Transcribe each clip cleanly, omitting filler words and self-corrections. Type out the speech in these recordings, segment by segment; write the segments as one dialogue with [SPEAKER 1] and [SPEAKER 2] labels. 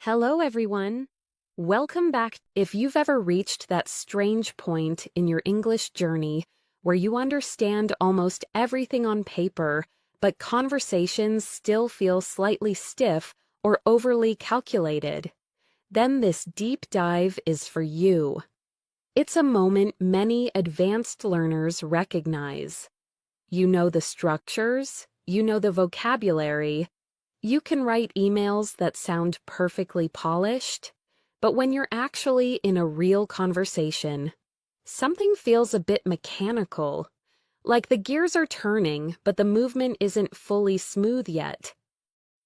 [SPEAKER 1] Hello, everyone. Welcome back. If you've ever reached that strange point in your English journey where you understand almost everything on paper, but conversations still feel slightly stiff or overly calculated, then this deep dive is for you. It's a moment many advanced learners recognize. You know the structures, you know the vocabulary. You can write emails that sound perfectly polished, but when you're actually in a real conversation, something feels a bit mechanical, like the gears are turning, but the movement isn't fully smooth yet.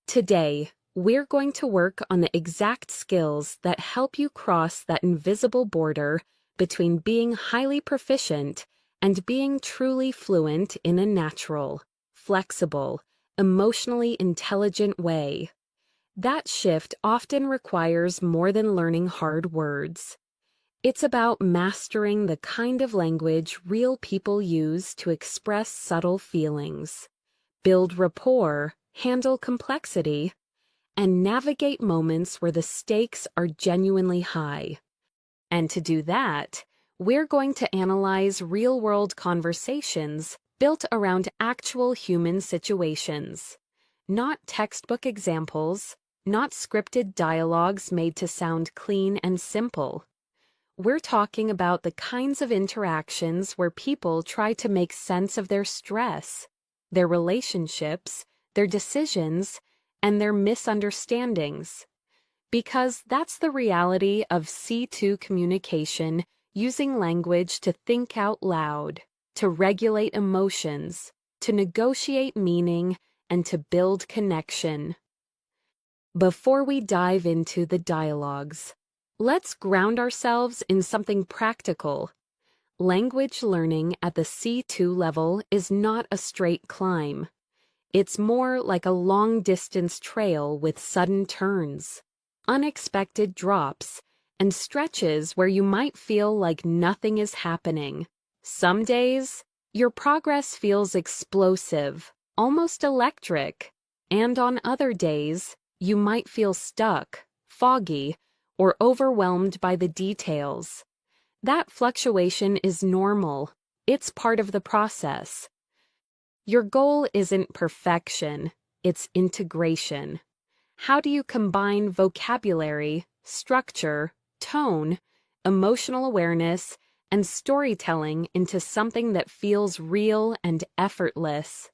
[SPEAKER 1] Today, we're going to work on the exact skills that help you cross that invisible border between being highly proficient and being truly fluent in a natural, flexible, emotionally intelligent way. That shift often requires more than learning hard words. It's about mastering the kind of language real people use to express subtle feelings, build rapport, handle complexity, and navigate moments where the stakes are genuinely high. And to do that, we're going to analyze real-world conversations built around actual human situations, not textbook examples, not scripted dialogues made to sound clean and simple. We're talking about the kinds of interactions where people try to make sense of their stress, their relationships, their decisions, and their misunderstandings. Because that's the reality of C2 communication, using language to think out loud, to regulate emotions, to negotiate meaning, and to build connection. Before we dive into the dialogues, let's ground ourselves in something practical. Language learning at the C2 level is not a straight climb. It's more like a long-distance trail with sudden turns, unexpected drops, and stretches where you might feel like nothing is happening. Some days, your progress feels explosive, almost electric, and on other days, you might feel stuck, foggy, or overwhelmed by the details. That fluctuation is normal. It's part of the process. Your goal isn't perfection, it's integration. How do you combine vocabulary, structure, tone, emotional awareness, and storytelling into something that feels real and effortless?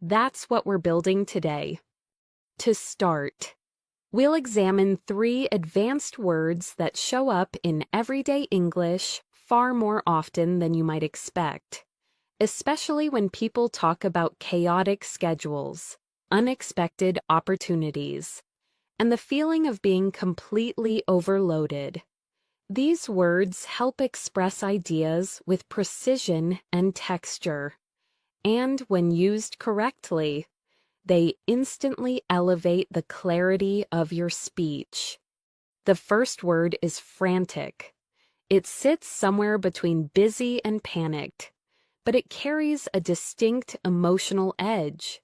[SPEAKER 1] That's what we're building today. To start, we'll examine 3 advanced words that show up in everyday English far more often than you might expect, especially when people talk about chaotic schedules, unexpected opportunities, and the feeling of being completely overloaded. These words help express ideas with precision and texture, and when used correctly, they instantly elevate the clarity of your speech. The first word is frantic. It sits somewhere between busy and panicked, but it carries a distinct emotional edge.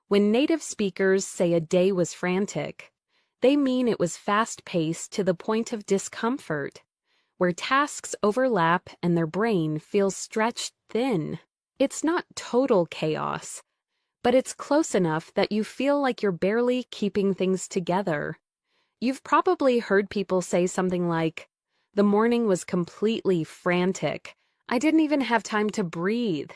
[SPEAKER 1] When native speakers say a day was frantic, they mean it was fast-paced to the point of discomfort, where tasks overlap and their brain feels stretched thin. It's not total chaos, but it's close enough that you feel like you're barely keeping things together. You've probably heard people say something like, "The morning was completely frantic. I didn't even have time to breathe."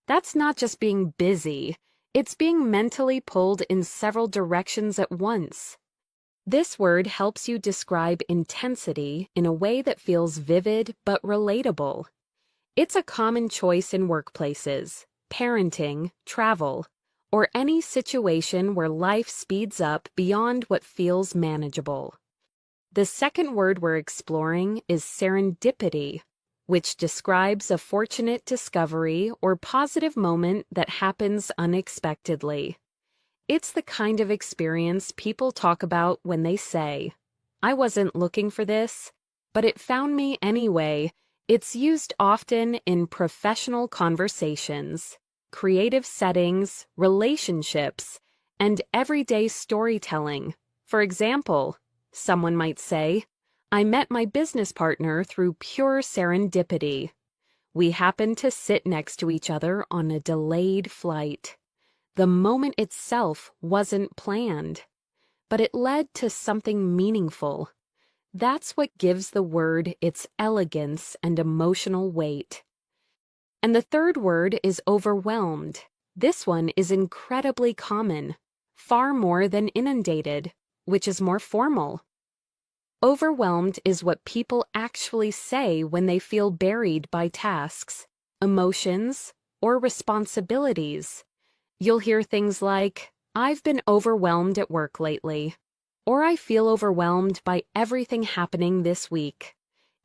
[SPEAKER 1] That's not just being busy. It's being mentally pulled in several directions at once. This word helps you describe intensity in a way that feels vivid but relatable. It's a common choice in workplaces, parenting, travel, or any situation where life speeds up beyond what feels manageable. The second word we're exploring is serendipity, which describes a fortunate discovery or positive moment that happens unexpectedly. It's the kind of experience people talk about when they say, "I wasn't looking for this, but it found me anyway." It's used often in professional conversations, creative settings, relationships, and everyday storytelling. For example, Someone might say, I met my business partner through pure serendipity. We happened to sit next to each other on a delayed flight. The moment itself wasn't planned, but it led to something meaningful. That's what gives the word its elegance and emotional weight. And the third word is overwhelmed. This one is incredibly common, far more than inundated, which is more formal. Overwhelmed is what people actually say when they feel buried by tasks, emotions, or responsibilities. You'll hear things like, I've been overwhelmed at work lately, or I feel overwhelmed by everything happening this week.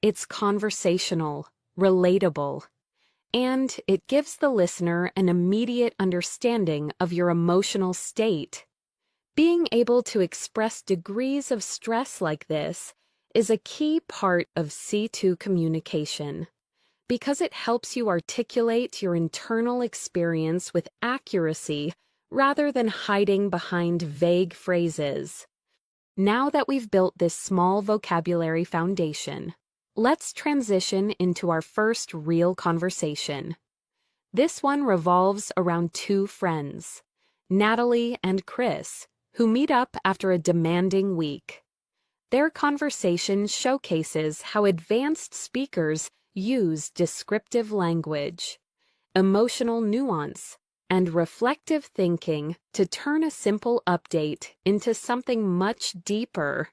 [SPEAKER 1] It's conversational, relatable, and it gives the listener an immediate understanding of your emotional state. Being able to express degrees of stress like this is a key part of C2 communication because it helps you articulate your internal experience with accuracy rather than hiding behind vague phrases. Now that we've built this small vocabulary foundation, let's transition into our first real conversation. This one revolves around two friends, Natalie and Chris, who meet up after a demanding week. Their conversation showcases how advanced speakers use descriptive language, emotional nuance, and reflective thinking to turn a simple update into something much deeper.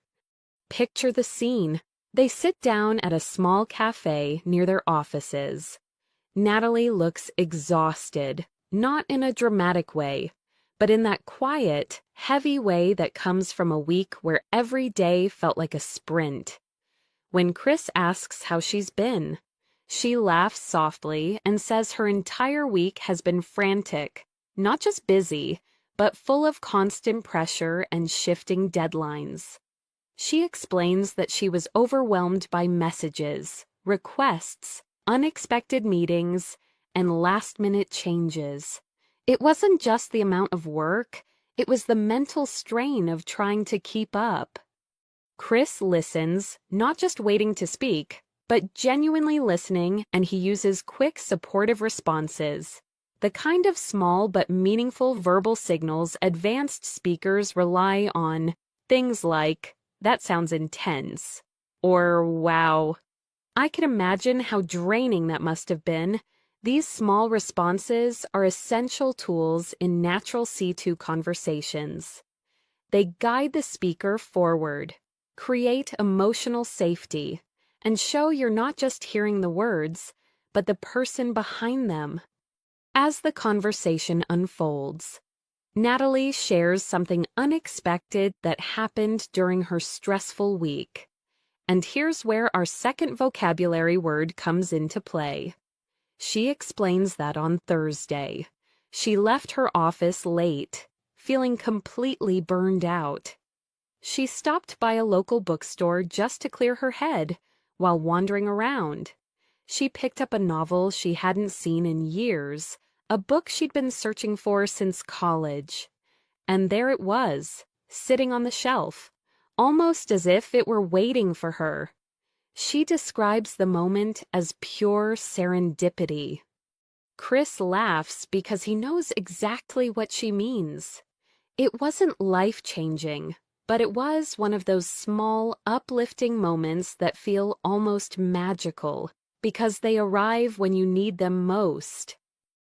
[SPEAKER 1] Picture the scene. They sit down at a small cafe near their offices. Natalie looks exhausted, not in a dramatic way, but in that quiet, heavy way that comes from a week where every day felt like a sprint. When Chris asks how she's been, she laughs softly and says her entire week has been frantic, not just busy, but full of constant pressure and shifting deadlines. She explains that she was overwhelmed by messages, requests, unexpected meetings, and last-minute changes. It wasn't just the amount of work, it was the mental strain of trying to keep up. Chris listens, not just waiting to speak, but genuinely listening, and he uses quick, supportive responses. The kind of small but meaningful verbal signals advanced speakers rely on, things like, that sounds intense, or wow. I can imagine how draining that must have been. These small responses are essential tools in natural C2 conversations. They guide the speaker forward, create emotional safety, and show you're not just hearing the words, but the person behind them. As the conversation unfolds, Natalie shares something unexpected that happened during her stressful week. And here's where our second vocabulary word comes into play. She explains that on Thursday, she left her office late, feeling completely burned out. She stopped by a local bookstore just to clear her head while wandering around. She picked up a novel she hadn't seen in years, a book she'd been searching for since college. And there it was, sitting on the shelf, almost as if it were waiting for her. She describes the moment as pure serendipity. Chris laughs because he knows exactly what she means. It wasn't life-changing, but it was one of those small, uplifting moments that feel almost magical because they arrive when you need them most.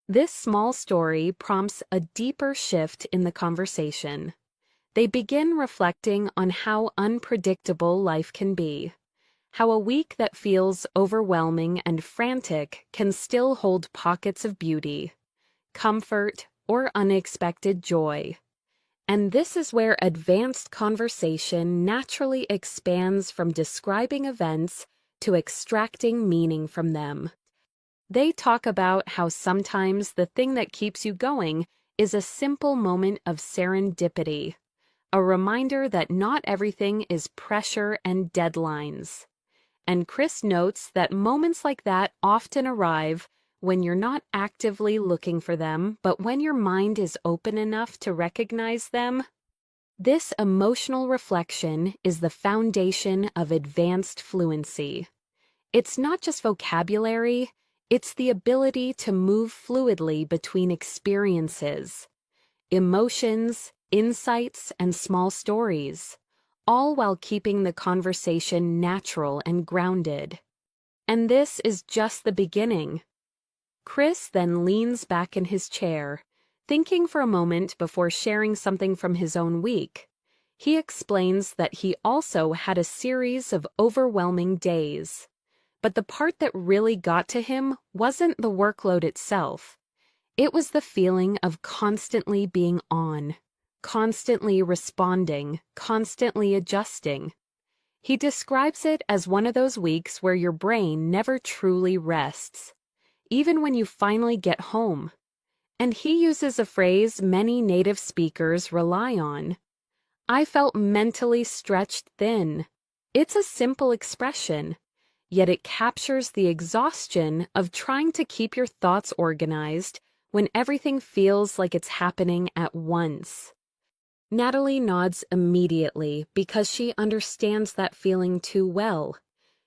[SPEAKER 1] This small story prompts a deeper shift in the conversation. They begin reflecting on how unpredictable life can be, how a week that feels overwhelming and frantic can still hold pockets of beauty, comfort, or unexpected joy. And this is where advanced conversation naturally expands from describing events to extracting meaning from them. They talk about how sometimes the thing that keeps you going is a simple moment of serendipity, a reminder that not everything is pressure and deadlines. And Chris notes that moments like that often arrive when you're not actively looking for them, but when your mind is open enough to recognize them. This emotional reflection is the foundation of advanced fluency. It's not just vocabulary, it's the ability to move fluidly between experiences, emotions, insights, and small stories, all while keeping the conversation natural and grounded. And this is just the beginning. Chris then leans back in his chair, thinking for a moment before sharing something from his own week. He explains that he also had a series of overwhelming days. But the part that really got to him wasn't the workload itself. It was the feeling of constantly being on, constantly responding, constantly adjusting. He describes it as one of those weeks where your brain never truly rests, even when you finally get home. And he uses a phrase many native speakers rely on. I felt mentally stretched thin. It's a simple expression, yet it captures the exhaustion of trying to keep your thoughts organized when everything feels like it's happening at once. Natalie nods immediately because she understands that feeling too well.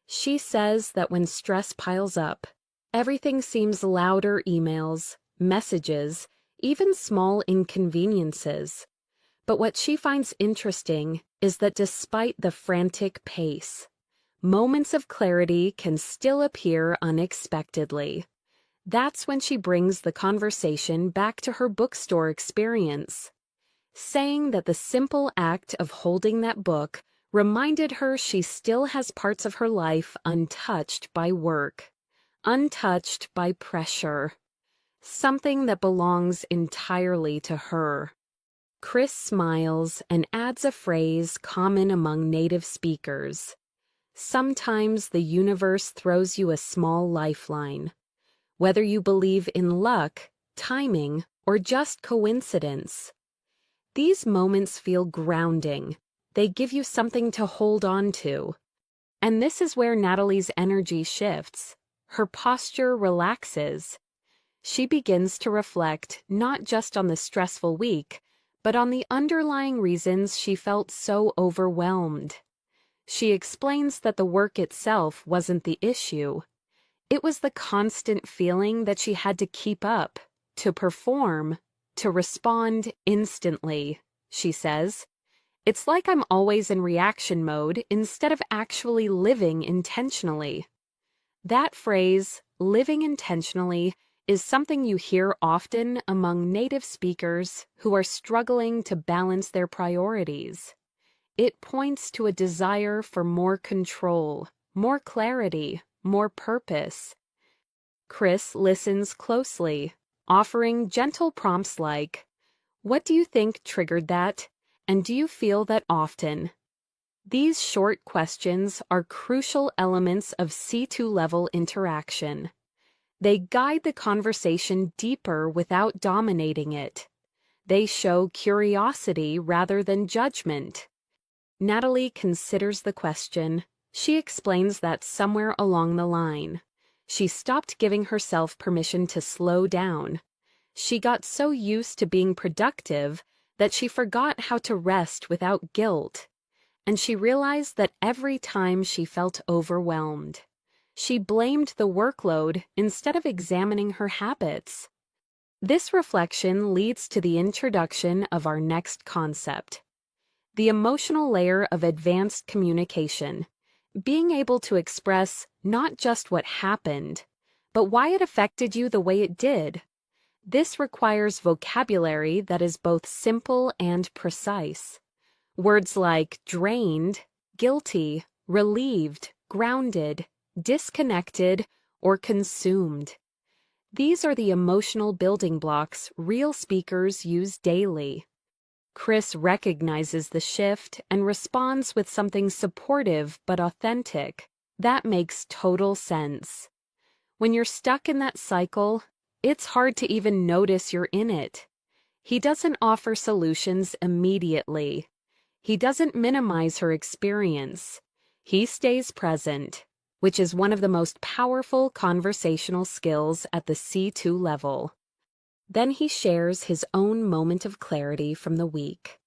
[SPEAKER 1] She says that when stress piles up, everything seems louder: emails, messages, even small inconveniences. But what she finds interesting is that despite the frantic pace, moments of clarity can still appear unexpectedly. That's when she brings the conversation back to her bookstore experience, saying that the simple act of holding that book reminded her she still has parts of her life untouched by work, untouched by pressure, something that belongs entirely to her. Chris smiles and adds a phrase common among native speakers. Sometimes the universe throws you a small lifeline. Whether you believe in luck, timing, or just coincidence. These moments feel grounding. They give you something to hold on to. And this is where Natalie's energy shifts. Her posture relaxes. She begins to reflect not just on the stressful week, but on the underlying reasons she felt so overwhelmed. She explains that the work itself wasn't the issue. It was the constant feeling that she had to keep up, to perform, to respond instantly, she says. It's like I'm always in reaction mode instead of actually living intentionally. That phrase, living intentionally, is something you hear often among native speakers who are struggling to balance their priorities. It points to a desire for more control, more clarity, more purpose. Chris listens closely, offering gentle prompts like, "What do you think triggered that? And do you feel that often?" These short questions are crucial elements of C2-level interaction. They guide the conversation deeper without dominating it. They show curiosity rather than judgment. Natalie considers the question. She explains that somewhere along the line, she stopped giving herself permission to slow down. She got so used to being productive that she forgot how to rest without guilt. And she realized that every time she felt overwhelmed, she blamed the workload instead of examining her habits. This reflection leads to the introduction of our next concept, the emotional layer of advanced communication, being able to express not just what happened, but why it affected you the way it did. This requires vocabulary that is both simple and precise. Words like drained, guilty, relieved, grounded, disconnected, or consumed. These are the emotional building blocks real speakers use daily. Chris recognizes the shift and responds with something supportive but authentic. That makes total sense. When you're stuck in that cycle, it's hard to even notice you're in it. He doesn't offer solutions immediately. He doesn't minimize her experience. He stays present, which is one of the most powerful conversational skills at the C2 level. Then he shares his own moment of clarity from the week.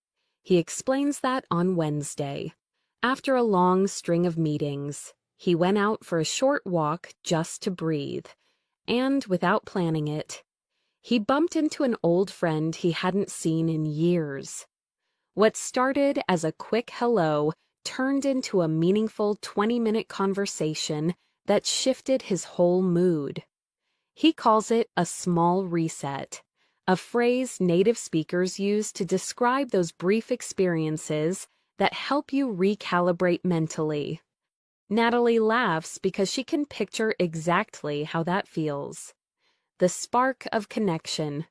[SPEAKER 1] He explains that on Wednesday. After a long string of meetings, he went out for a short walk just to breathe, and without planning it, he bumped into an old friend he hadn't seen in years. What started as a quick hello turned into a meaningful 20-minute conversation that shifted his whole mood. He calls it a small reset, a phrase native speakers use to describe those brief experiences that help you recalibrate mentally. Natalie laughs because she can picture exactly how that feels. The spark of connection,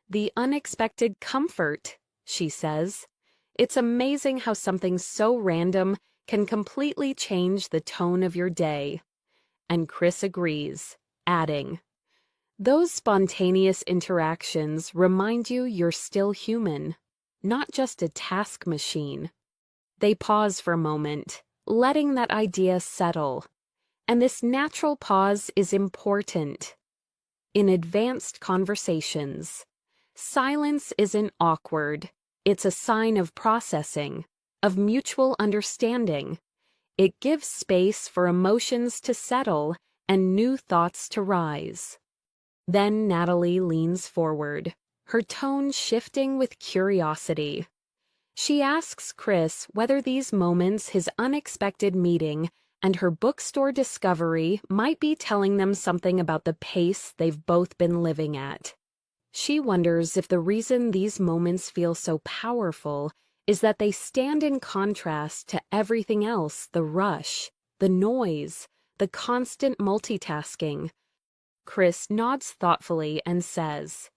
[SPEAKER 1] the unexpected comfort, she says. It's amazing how something so random can completely change the tone of your day. And Chris agrees, adding, "Those spontaneous interactions remind you you're still human, not just a task machine." They pause for a moment, letting that idea settle. And this natural pause is important. In advanced conversations, silence isn't awkward. It's a sign of processing, of mutual understanding. It gives space for emotions to settle and new thoughts to rise. Then Natalie leans forward, her tone shifting with curiosity. She asks Chris whether these moments, his unexpected meeting, and her bookstore discovery might be telling them something about the pace they've both been living at. She wonders if the reason these moments feel so powerful is that they stand in contrast to everything else, the rush, the noise, the constant multitasking. Chris nods thoughtfully and says,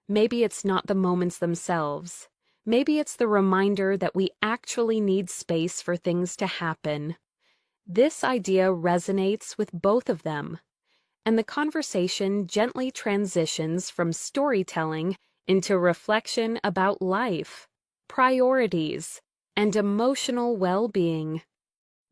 [SPEAKER 1] "Maybe it's not the moments themselves. Maybe it's the reminder that we actually need space for things to happen." This idea resonates with both of them, and the conversation gently transitions from storytelling into reflection about life, priorities, and emotional well-being.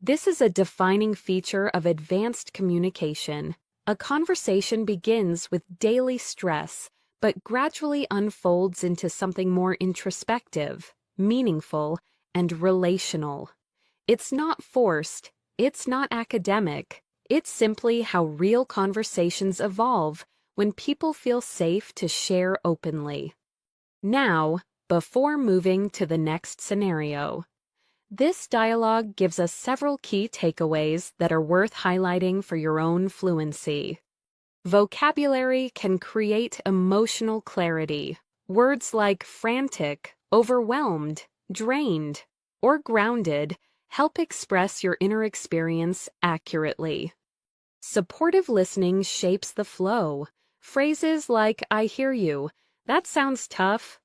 [SPEAKER 1] This is a defining feature of advanced communication. A conversation begins with daily stress, but gradually unfolds into something more introspective, meaningful, and relational. It's not forced. It's not academic. It's simply how real conversations evolve when people feel safe to share openly. Now, before moving to the next scenario, this dialogue gives us several key takeaways that are worth highlighting for your own fluency. Vocabulary can create emotional clarity. Words like frantic, overwhelmed, drained, or grounded help express your inner experience accurately. Supportive listening shapes the flow. Phrases like, "I hear you," "That sounds tough,"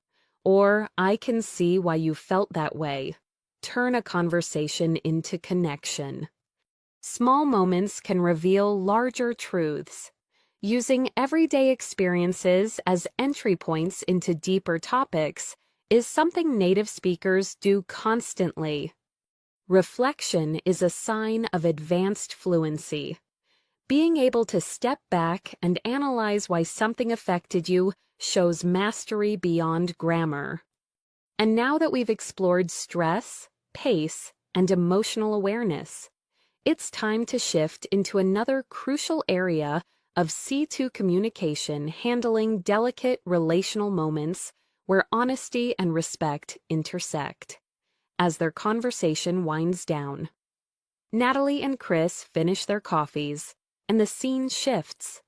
[SPEAKER 1] or "I can see why you felt that way," turn a conversation into connection. Small moments can reveal larger truths. Using everyday experiences as entry points into deeper topics is something native speakers do constantly. Reflection is a sign of advanced fluency. Being able to step back and analyze why something affected you shows mastery beyond grammar. And now that we've explored stress, pace, and emotional awareness, it's time to shift into another crucial area of C2 communication, handling delicate relational moments where honesty and respect intersect. As their conversation winds down, Natalie and Chris finish their coffees, and the scene shifts.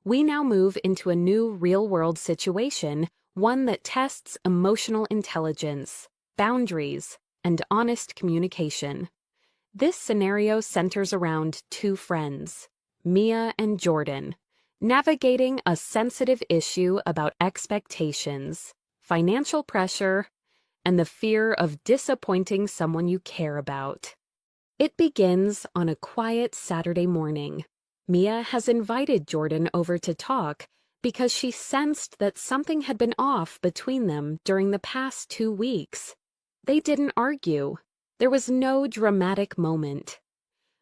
[SPEAKER 1] We now move into a new real-world situation, one that tests emotional intelligence, boundaries, and honest communication. This scenario centers around two friends, Mia and Jordan, navigating a sensitive issue about expectations, financial pressure, and the fear of disappointing someone you care about. It begins on a quiet Saturday morning. Mia has invited Jordan over to talk because she sensed that something had been off between them during the past 2 weeks. They didn't argue. There was no dramatic moment.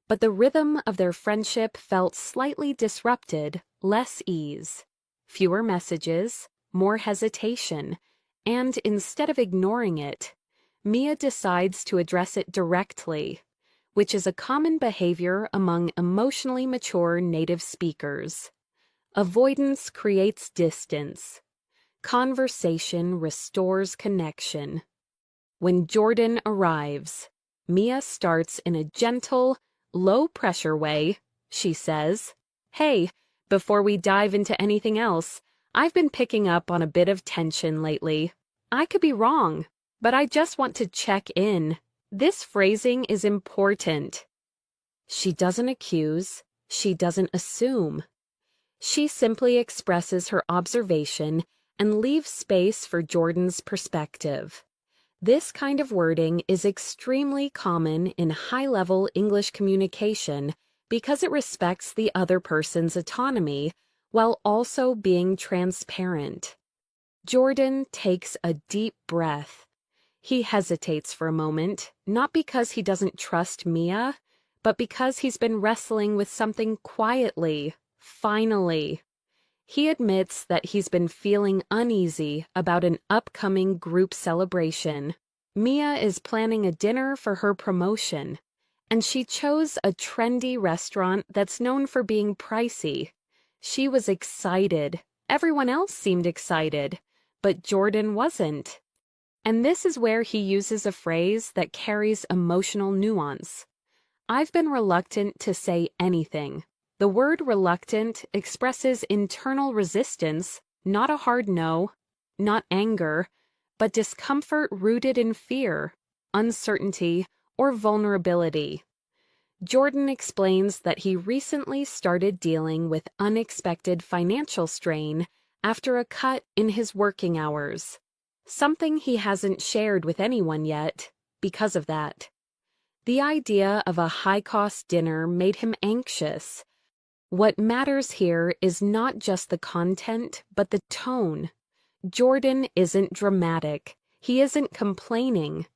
[SPEAKER 1] But the rhythm of their friendship felt slightly disrupted, less ease, fewer messages, more hesitation, and instead of ignoring it, Mia decides to address it directly, which is a common behavior among emotionally mature native speakers. Avoidance creates distance. Conversation restores connection. When Jordan arrives, Mia starts in a gentle, low-pressure way. She says, "Hey, before we dive into anything else, I've been picking up on a bit of tension lately. I could be wrong, but I just want to check in. This phrasing is important." She doesn't accuse, she doesn't assume. She simply expresses her observation and leaves space for Jordan's perspective. This kind of wording is extremely common in high-level English communication because it respects the other person's autonomy while also being transparent. Jordan takes a deep breath. He hesitates for a moment, not because he doesn't trust Mia, but because he's been wrestling with something quietly. Finally, he admits that he's been feeling uneasy about an upcoming group celebration. Mia is planning a dinner for her promotion, and she chose a trendy restaurant that's known for being pricey. She was excited. Everyone else seemed excited, but Jordan wasn't. And this is where he uses a phrase that carries emotional nuance. "I've been reluctant to say anything." The word reluctant expresses internal resistance, not a hard no, not anger, but discomfort rooted in fear, uncertainty, or vulnerability. Jordan explains that he recently started dealing with unexpected financial strain after a cut in his working hours, something he hasn't shared with anyone yet because of that. The idea of a high-cost dinner made him anxious. What matters here is not just the content, but the tone. Jordan isn't dramatic. He isn't complaining.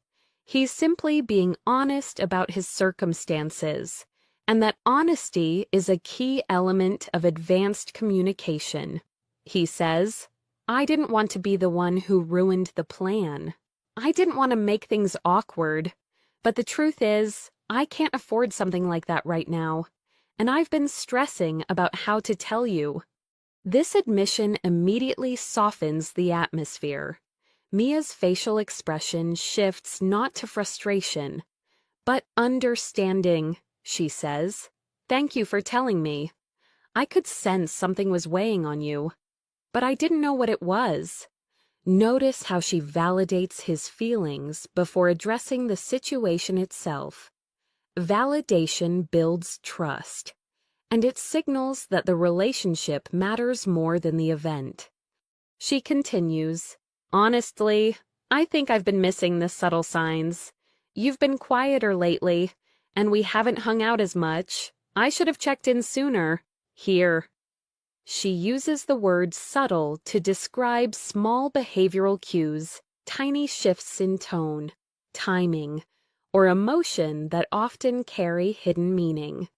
[SPEAKER 1] He's simply being honest about his circumstances, and that honesty is a key element of advanced communication. He says, "I didn't want to be the one who ruined the plan. I didn't want to make things awkward, but the truth is, I can't afford something like that right now. And I've been stressing about how to tell you." This admission immediately softens the atmosphere. Mia's facial expression shifts not to frustration, but understanding. She says, "Thank you for telling me. I could sense something was weighing on you, but I didn't know what it was." Notice how she validates his feelings before addressing the situation itself. Validation builds trust, and it signals that the relationship matters more than the event. She continues, "Honestly, I think I've been missing the subtle signs. You've been quieter lately, and we haven't hung out as much. I should have checked in sooner. Here." She uses the word subtle to describe small behavioral cues, tiny shifts in tone, timing, or emotion that often carry hidden meaning.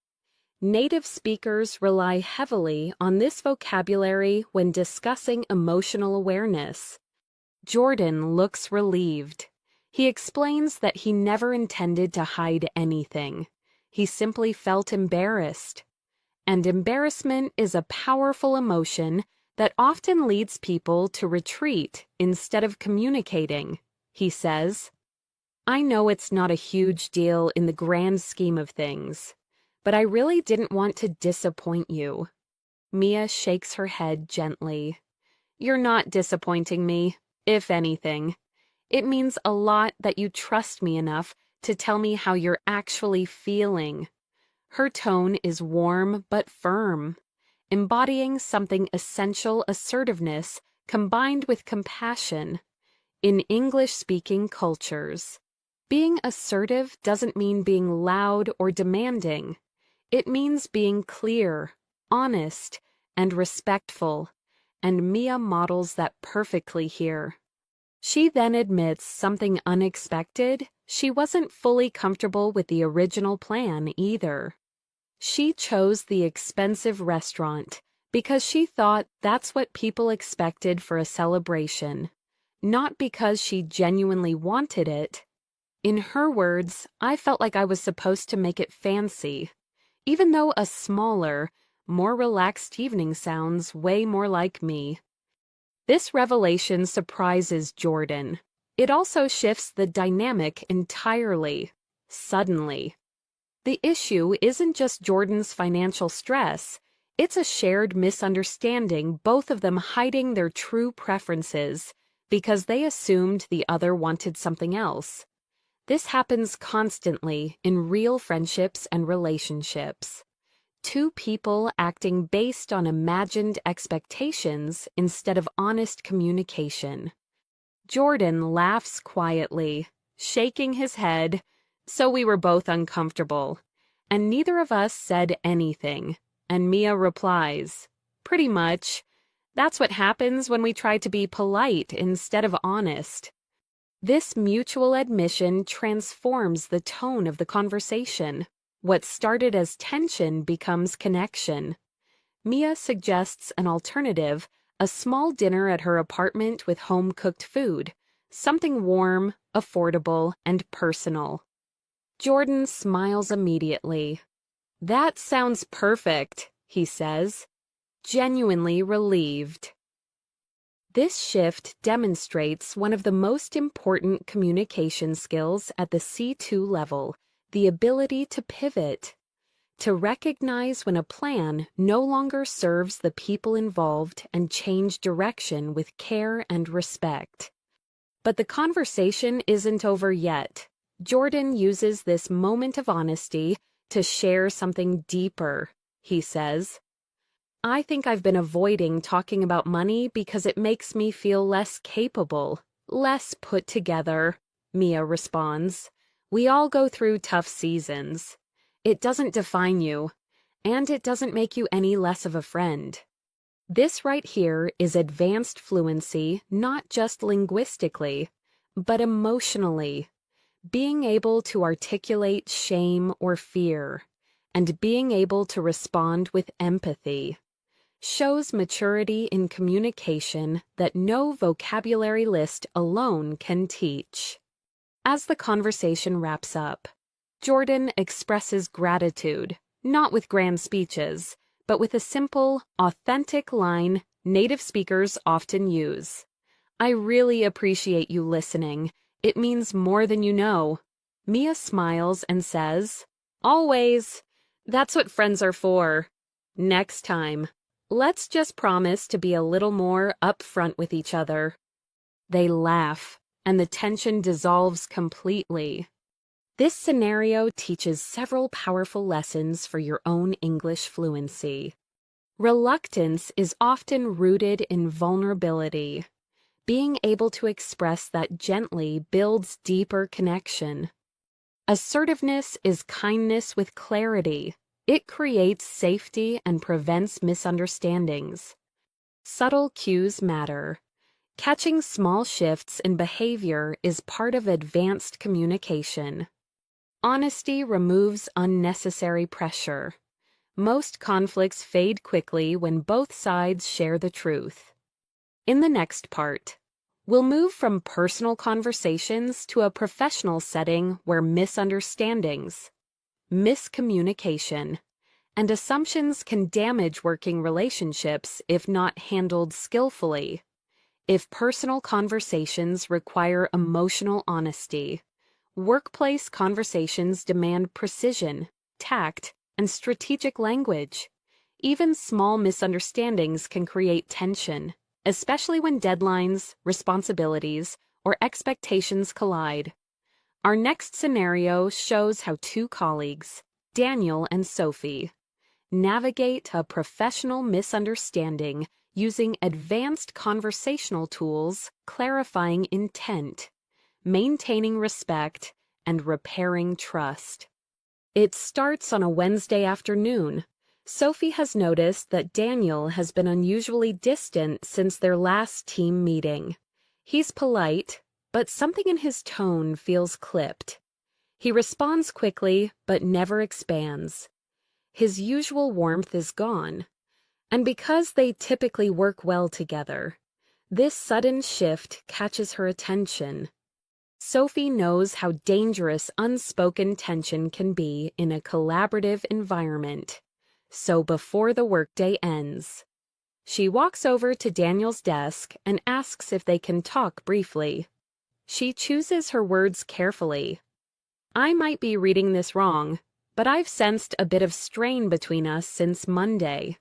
[SPEAKER 1] Native speakers rely heavily on this vocabulary when discussing emotional awareness. Jordan looks relieved. He explains that he never intended to hide anything. He simply felt embarrassed. And embarrassment is a powerful emotion that often leads people to retreat instead of communicating. He says, "I know it's not a huge deal in the grand scheme of things, but I really didn't want to disappoint you." Mia shakes her head gently. "You're not disappointing me, if anything. It means a lot that you trust me enough to tell me how you're actually feeling." Her tone is warm but firm, embodying something essential assertiveness combined with compassion. In English-speaking cultures, being assertive doesn't mean being loud or demanding. It means being clear, honest, and respectful, and Mia models that perfectly here. She then admits something unexpected. She wasn't fully comfortable with the original plan either. She chose the expensive restaurant because she thought that's what people expected for a celebration, not because she genuinely wanted it. In her words, I felt like I was supposed to make it fancy, even though a smaller, more relaxed evening sounds way more like me. This revelation surprises Jordan. It also shifts the dynamic entirely, suddenly. The issue isn't just Jordan's financial stress, it's a shared misunderstanding, both of them hiding their true preferences because they assumed the other wanted something else. This happens constantly in real friendships and relationships. Two people acting based on imagined expectations instead of honest communication. Jordan laughs quietly, shaking his head, so we were both uncomfortable, and neither of us said anything, and Mia replies, "Pretty much. That's what happens when we try to be polite instead of honest." This mutual admission transforms the tone of the conversation. What started as tension becomes connection. Mia suggests an alternative, a small dinner at her apartment with home-cooked food, something warm, affordable, and personal. Jordan smiles immediately. "That sounds perfect," he says, genuinely relieved. This shift demonstrates one of the most important communication skills at the C2 level, the ability to pivot. To recognize when a plan no longer serves the people involved and change direction with care and respect. But the conversation isn't over yet. Jordan uses this moment of honesty to share something deeper. He says, "I think I've been avoiding talking about money because it makes me feel less capable, less put together." Mia responds, "We all go through tough seasons. It doesn't define you, and it doesn't make you any less of a friend." This right here is advanced fluency, not just linguistically, but emotionally. Being able to articulate shame or fear, and being able to respond with empathy, shows maturity in communication that no vocabulary list alone can teach. As the conversation wraps up, Jordan expresses gratitude, not with grand speeches, but with a simple, authentic line native speakers often use. "I really appreciate you listening. It means more than you know." Mia smiles and says, "Always. That's what friends are for. Next time, let's just promise to be a little more upfront with each other." They laugh, and the tension dissolves completely. This scenario teaches several powerful lessons for your own English fluency. Reluctance is often rooted in vulnerability. Being able to express that gently builds deeper connection. Assertiveness is kindness with clarity. It creates safety and prevents misunderstandings. Subtle cues matter. Catching small shifts in behavior is part of advanced communication. Honesty removes unnecessary pressure. Most conflicts fade quickly when both sides share the truth. In the next part, we'll move from personal conversations to a professional setting where misunderstandings, miscommunication, and assumptions can damage working relationships if not handled skillfully. If personal conversations require emotional honesty, workplace conversations demand precision, tact, and strategic language. Even small misunderstandings can create tension, especially when deadlines, responsibilities, or expectations collide. Our next scenario shows how two colleagues, Daniel and Sophie, navigate a professional misunderstanding using advanced conversational tools, clarifying intent, maintaining respect, and repairing trust. It starts on a Wednesday afternoon. Sophie has noticed that Daniel has been unusually distant since their last team meeting. He's polite, but something in his tone feels clipped. He responds quickly, but never expands. His usual warmth is gone. And because they typically work well together, this sudden shift catches her attention. Sophie knows how dangerous unspoken tension can be in a collaborative environment. So before the workday ends, she walks over to Daniel's desk and asks if they can talk briefly. She chooses her words carefully. I might be reading this wrong, but I've sensed a bit of strain between us since Monday.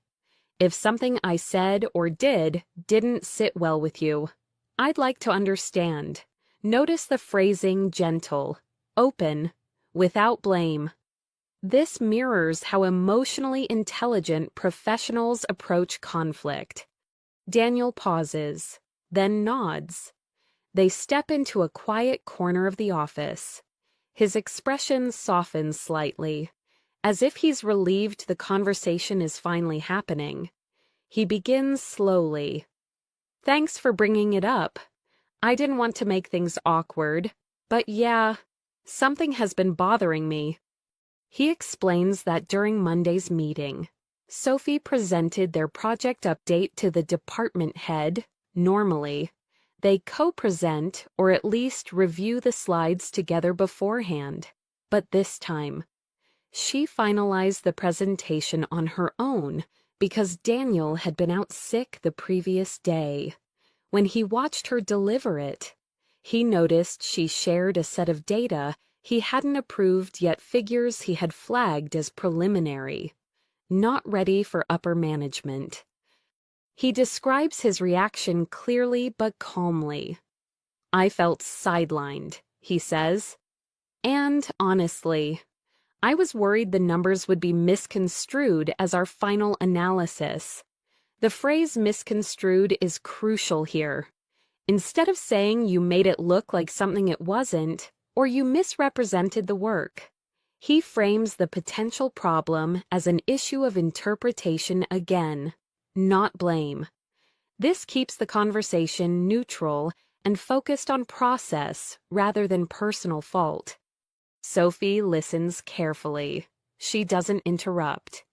[SPEAKER 1] If something I said or did didn't sit well with you, I'd like to understand. Notice the phrasing gentle, open, without blame. This mirrors how emotionally intelligent professionals approach conflict. Daniel pauses, then nods. They step into a quiet corner of the office. His expression softens slightly, as if he's relieved the conversation is finally happening. He begins slowly. Thanks for bringing it up. I didn't want to make things awkward, but yeah, something has been bothering me. He explains that during Monday's meeting, Sophie presented their project update to the department head. Normally, they co-present or at least review the slides together beforehand, but this time, she finalized the presentation on her own because Daniel had been out sick the previous day. When he watched her deliver it, he noticed she shared a set of data he hadn't approved yet figures he had flagged as preliminary, not ready for upper management. He describes his reaction clearly but calmly. I felt sidelined, he says. And honestly, I was worried the numbers would be misconstrued as our final analysis. The phrase misconstrued is crucial here. Instead of saying you made it look like something it wasn't, or you misrepresented the work, he frames the potential problem as an issue of interpretation again, not blame. This keeps the conversation neutral and focused on process rather than personal fault. Sophie listens carefully. She doesn't interrupt.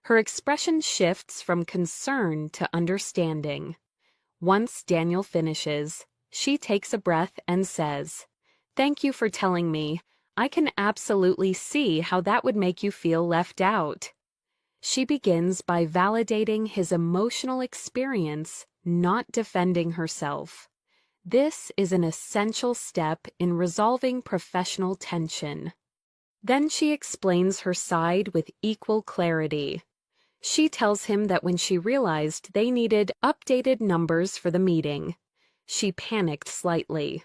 [SPEAKER 1] Her expression shifts from concern to understanding. Once Daniel finishes, she takes a breath and says, "Thank you for telling me. I can absolutely see how that would make you feel left out." She begins by validating his emotional experience, not defending herself. This is an essential step in resolving professional tension. Then she explains her side with equal clarity. She tells him that when she realized they needed updated numbers for the meeting, she panicked slightly.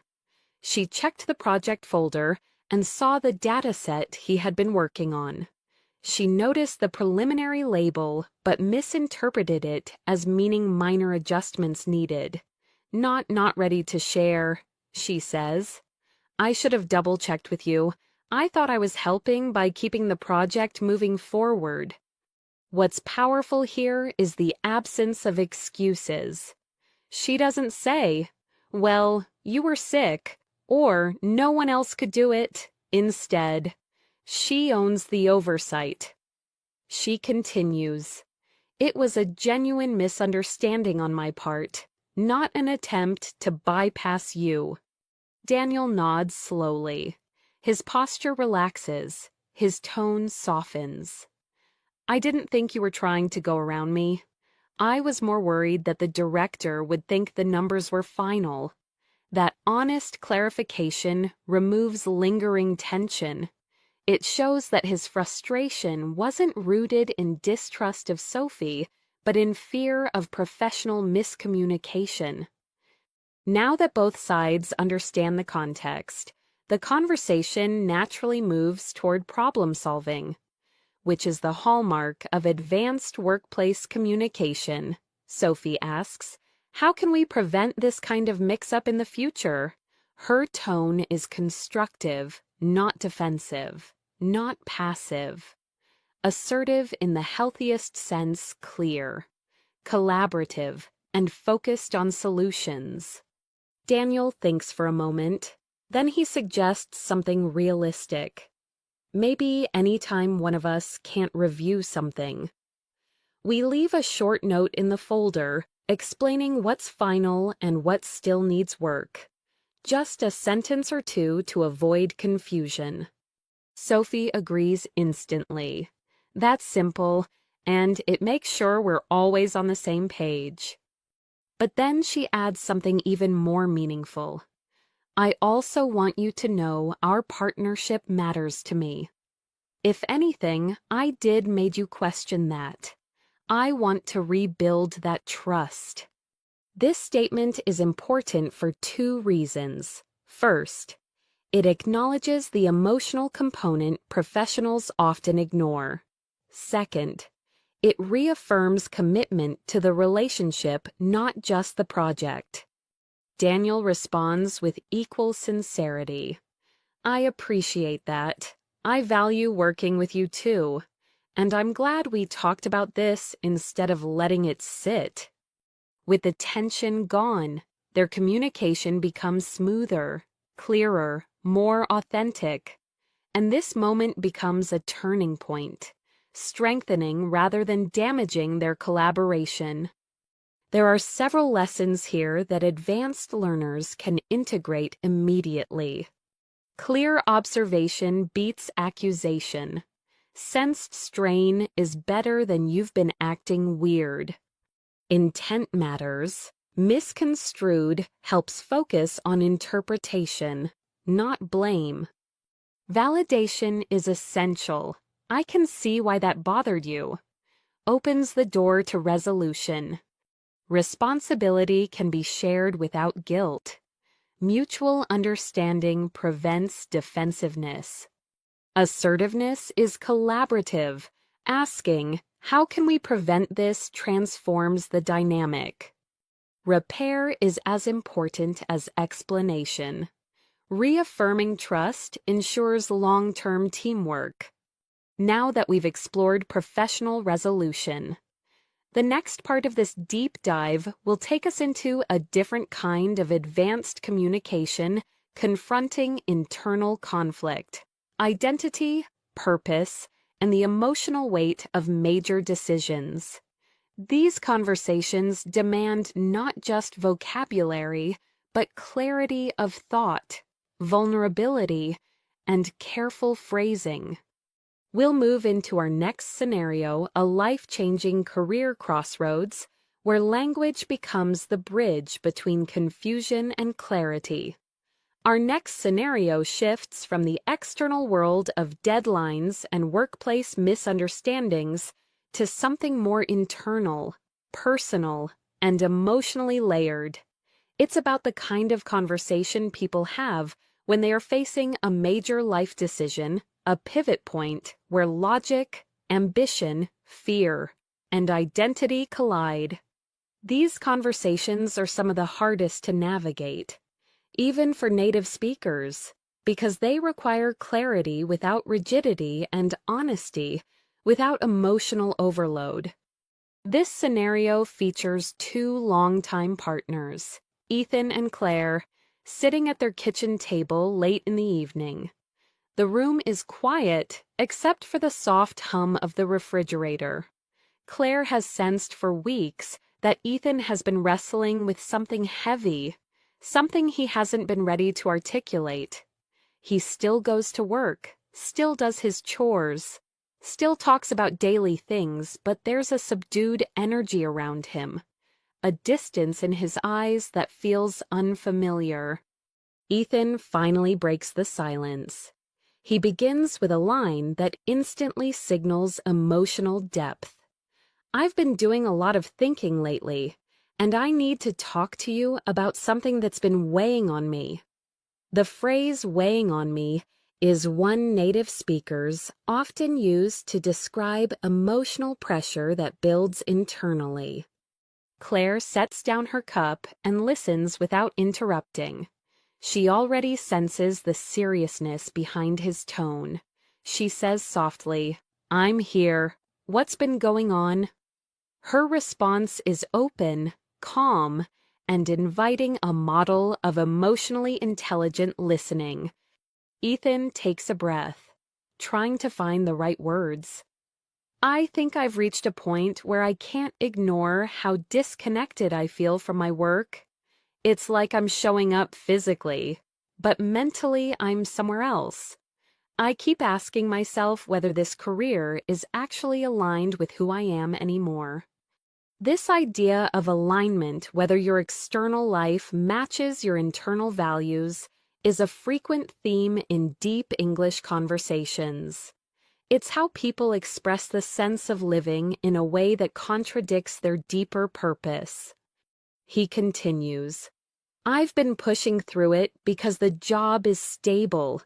[SPEAKER 1] She checked the project folder and saw the dataset he had been working on. She noticed the preliminary label but misinterpreted it as meaning minor adjustments needed. Not ready to share, she says. I should have double-checked with you. I thought I was helping by keeping the project moving forward. What's powerful here is the absence of excuses. She doesn't say, well, you were sick, or no one else could do it. Instead, she owns the oversight. She continues, it was a genuine misunderstanding on my part, not an attempt to bypass you. Daniel nods slowly. His posture relaxes. His tone softens. I didn't think you were trying to go around me. I was more worried that the director would think the numbers were final. That honest clarification removes lingering tension. It shows that his frustration wasn't rooted in distrust of Sophie, but in fear of professional miscommunication. Now that both sides understand the context, the conversation naturally moves toward problem solving, which is the hallmark of advanced workplace communication. Sophie asks, how can we prevent this kind of mix-up in the future? Her tone is constructive, not defensive, not passive. Assertive in the healthiest sense, clear, collaborative, and focused on solutions. Daniel thinks for a moment. Then he suggests something realistic. Maybe anytime one of us can't review something, we leave a short note in the folder explaining what's final and what still needs work. just a sentence or two to avoid confusion. Sophie agrees instantly. That's simple, and it makes sure we're always on the same page. But then she adds something even more meaningful. I also want you to know our partnership matters to me. If anything, I did made you question that. I want to rebuild that trust. This statement is important for two reasons. First, it acknowledges the emotional component professionals often ignore. Second, it reaffirms commitment to the relationship, not just the project. Daniel responds with equal sincerity. I appreciate that. I value working with you too. And I'm glad we talked about this instead of letting it sit. With the tension gone, their communication becomes smoother, clearer, more authentic. And this moment becomes a turning point, strengthening rather than damaging their collaboration. There are several lessons here that advanced learners can integrate immediately. Clear observation beats accusation. Sensed strain is better than you've been acting weird. Intent matters. Misconstrued helps focus on interpretation, not blame. Validation is essential. I can see why that bothered you. Opens the door to resolution. Responsibility can be shared without guilt. Mutual understanding prevents defensiveness. Assertiveness is collaborative. Asking, how can we prevent this, transforms the dynamic. Repair is as important as explanation. Reaffirming trust ensures long-term teamwork. Now that we've explored professional resolution, the next part of this deep dive will take us into a different kind of advanced communication confronting internal conflict, identity, purpose, and the emotional weight of major decisions. These conversations demand not just vocabulary, but clarity of thought, vulnerability, and careful phrasing. We'll move into our next scenario, a life-changing career crossroads, where language becomes the bridge between confusion and clarity. Our next scenario shifts from the external world of deadlines and workplace misunderstandings to something more internal, personal, and emotionally layered. It's about the kind of conversation people have when they are facing a major life decision, a pivot point where logic, ambition, fear, and identity collide. These conversations are some of the hardest to navigate, even for native speakers, because they require clarity without rigidity and honesty without emotional overload. This scenario features two longtime partners, Ethan and Claire, sitting at their kitchen table late in the evening. The room is quiet, except for the soft hum of the refrigerator. Claire has sensed for weeks that Ethan has been wrestling with something heavy, something he hasn't been ready to articulate. He still goes to work, still does his chores, still talks about daily things, but there's a subdued energy around him, a distance in his eyes that feels unfamiliar. Ethan finally breaks the silence. He begins with a line that instantly signals emotional depth. I've been doing a lot of thinking lately, and I need to talk to you about something that's been weighing on me. The phrase weighing on me is one native speakers often use to describe emotional pressure that builds internally. Claire sets down her cup and listens without interrupting. She already senses the seriousness behind his tone. She says softly, "I'm here. What's been going on?" Her response is open, calm, and inviting a model of emotionally intelligent listening. Ethan takes a breath, trying to find the right words. I think I've reached a point where I can't ignore how disconnected I feel from my work. It's like I'm showing up physically, but mentally I'm somewhere else. I keep asking myself whether this career is actually aligned with who I am anymore. This idea of alignment, whether your external life matches your internal values, is a frequent theme in deep English conversations. It's how people express the sense of living in a way that contradicts their deeper purpose. He continues, I've been pushing through it because the job is stable.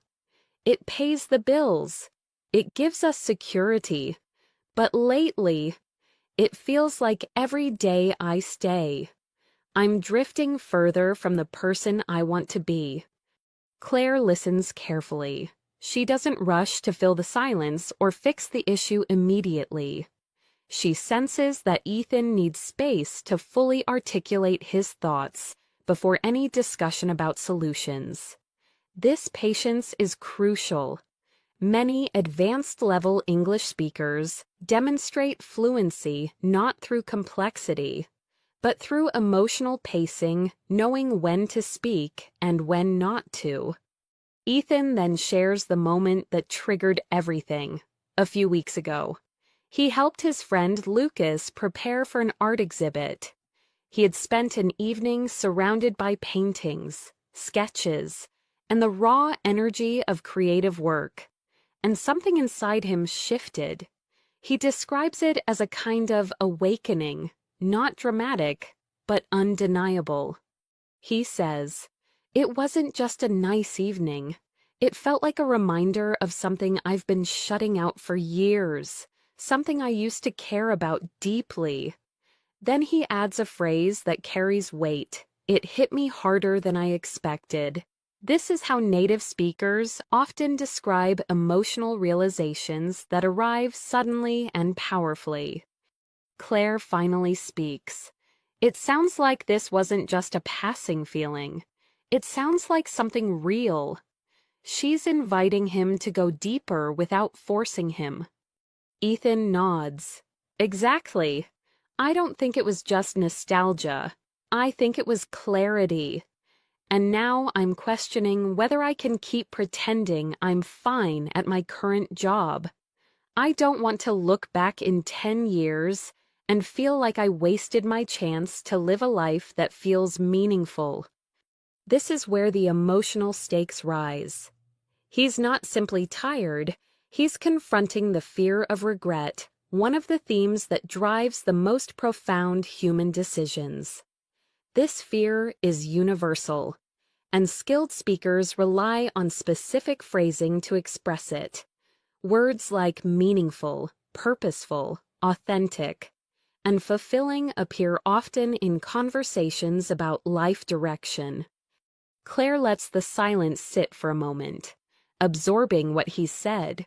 [SPEAKER 1] It pays the bills. It gives us security. But lately, it feels like every day I stay, I'm drifting further from the person I want to be. Claire listens carefully. She doesn't rush to fill the silence or fix the issue immediately. She senses that Ethan needs space to fully articulate his thoughts before any discussion about solutions. This patience is crucial. Many advanced-level English speakers demonstrate fluency not through complexity, but through emotional pacing, knowing when to speak and when not to. Ethan then shares the moment that triggered everything. A few weeks ago, he helped his friend Lucas prepare for an art exhibit. He had spent an evening surrounded by paintings, sketches, and the raw energy of creative work. And something inside him shifted. He describes it as a kind of awakening, not dramatic, but undeniable. He says, it wasn't just a nice evening. It felt like a reminder of something I've been shutting out for years, something I used to care about deeply. Then he adds a phrase that carries weight. It hit me harder than I expected. This is how native speakers often describe emotional realizations that arrive suddenly and powerfully. Claire finally speaks. It sounds like this wasn't just a passing feeling. It sounds like something real. She's inviting him to go deeper without forcing him. Ethan nods. Exactly. I don't think it was just nostalgia. I think it was clarity. And now I'm questioning whether I can keep pretending I'm fine at my current job. I don't want to look back in 10 years and feel like I wasted my chance to live a life that feels meaningful. This is where the emotional stakes rise. He's not simply tired, he's confronting the fear of regret, one of the themes that drives the most profound human decisions. This fear is universal, and skilled speakers rely on specific phrasing to express it. Words like meaningful, purposeful, authentic, and fulfilling appear often in conversations about life direction. Claire lets the silence sit for a moment, absorbing what he said.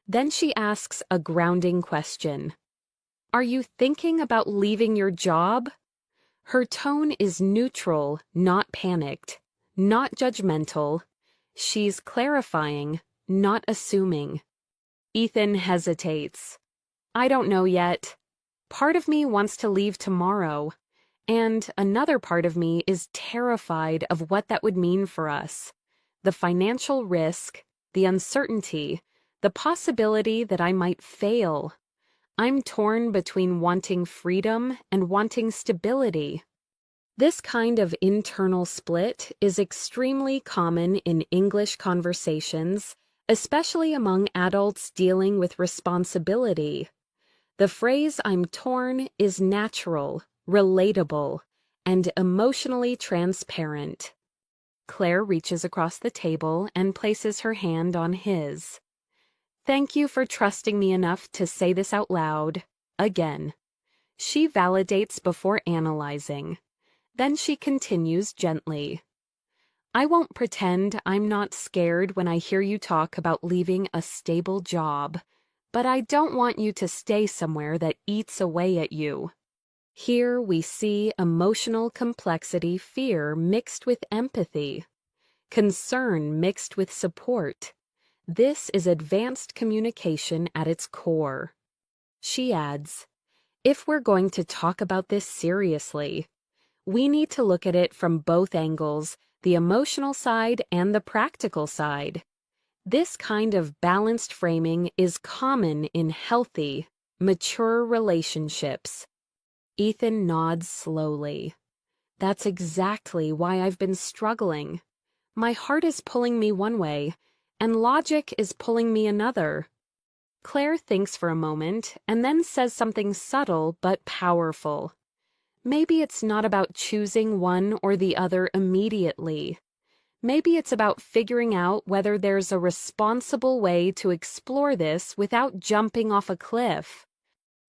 [SPEAKER 1] Then she asks a grounding question. Are you thinking about leaving your job? Her tone is neutral, not panicked, not judgmental. She's clarifying, not assuming. Ethan hesitates. I don't know yet. Part of me wants to leave tomorrow, and another part of me is terrified of what that would mean for us. The financial risk, the uncertainty, the possibility that I might fail. I'm torn between wanting freedom and wanting stability. This kind of internal split is extremely common in English conversations, especially among adults dealing with responsibility. The phrase "I'm torn" is natural, relatable, and emotionally transparent. Claire reaches across the table and places her hand on his. Thank you for trusting me enough to say this out loud. Again. She validates before analyzing. Then she continues gently. I won't pretend I'm not scared when I hear you talk about leaving a stable job, but I don't want you to stay somewhere that eats away at you. Here we see emotional complexity, fear mixed with empathy, concern mixed with support. This is advanced communication at its core. She adds, if we're going to talk about this seriously, We need to look at it from both angles, the emotional side and the practical side. This kind of balanced framing is common in healthy, mature relationships. Ethan nods slowly. That's exactly why I've been struggling. My heart is pulling me one way, and logic is pulling me another. Claire thinks for a moment and then says something subtle but powerful. Maybe it's not about choosing one or the other immediately. Maybe it's about figuring out whether there's a responsible way to explore this without jumping off a cliff.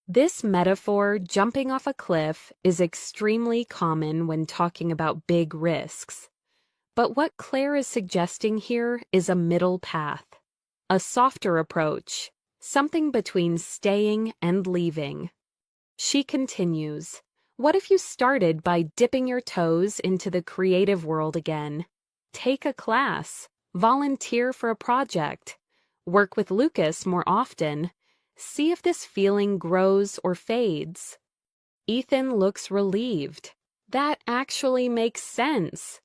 [SPEAKER 1] This metaphor, jumping off a cliff, is extremely common when talking about big risks. But what Claire is suggesting here is a middle path, a softer approach, something between staying and leaving. She continues, what if you started by dipping your toes into the creative world again? Take a class, volunteer for a project, work with Lucas more often. See if this feeling grows or fades. Ethan looks relieved. That actually makes sense.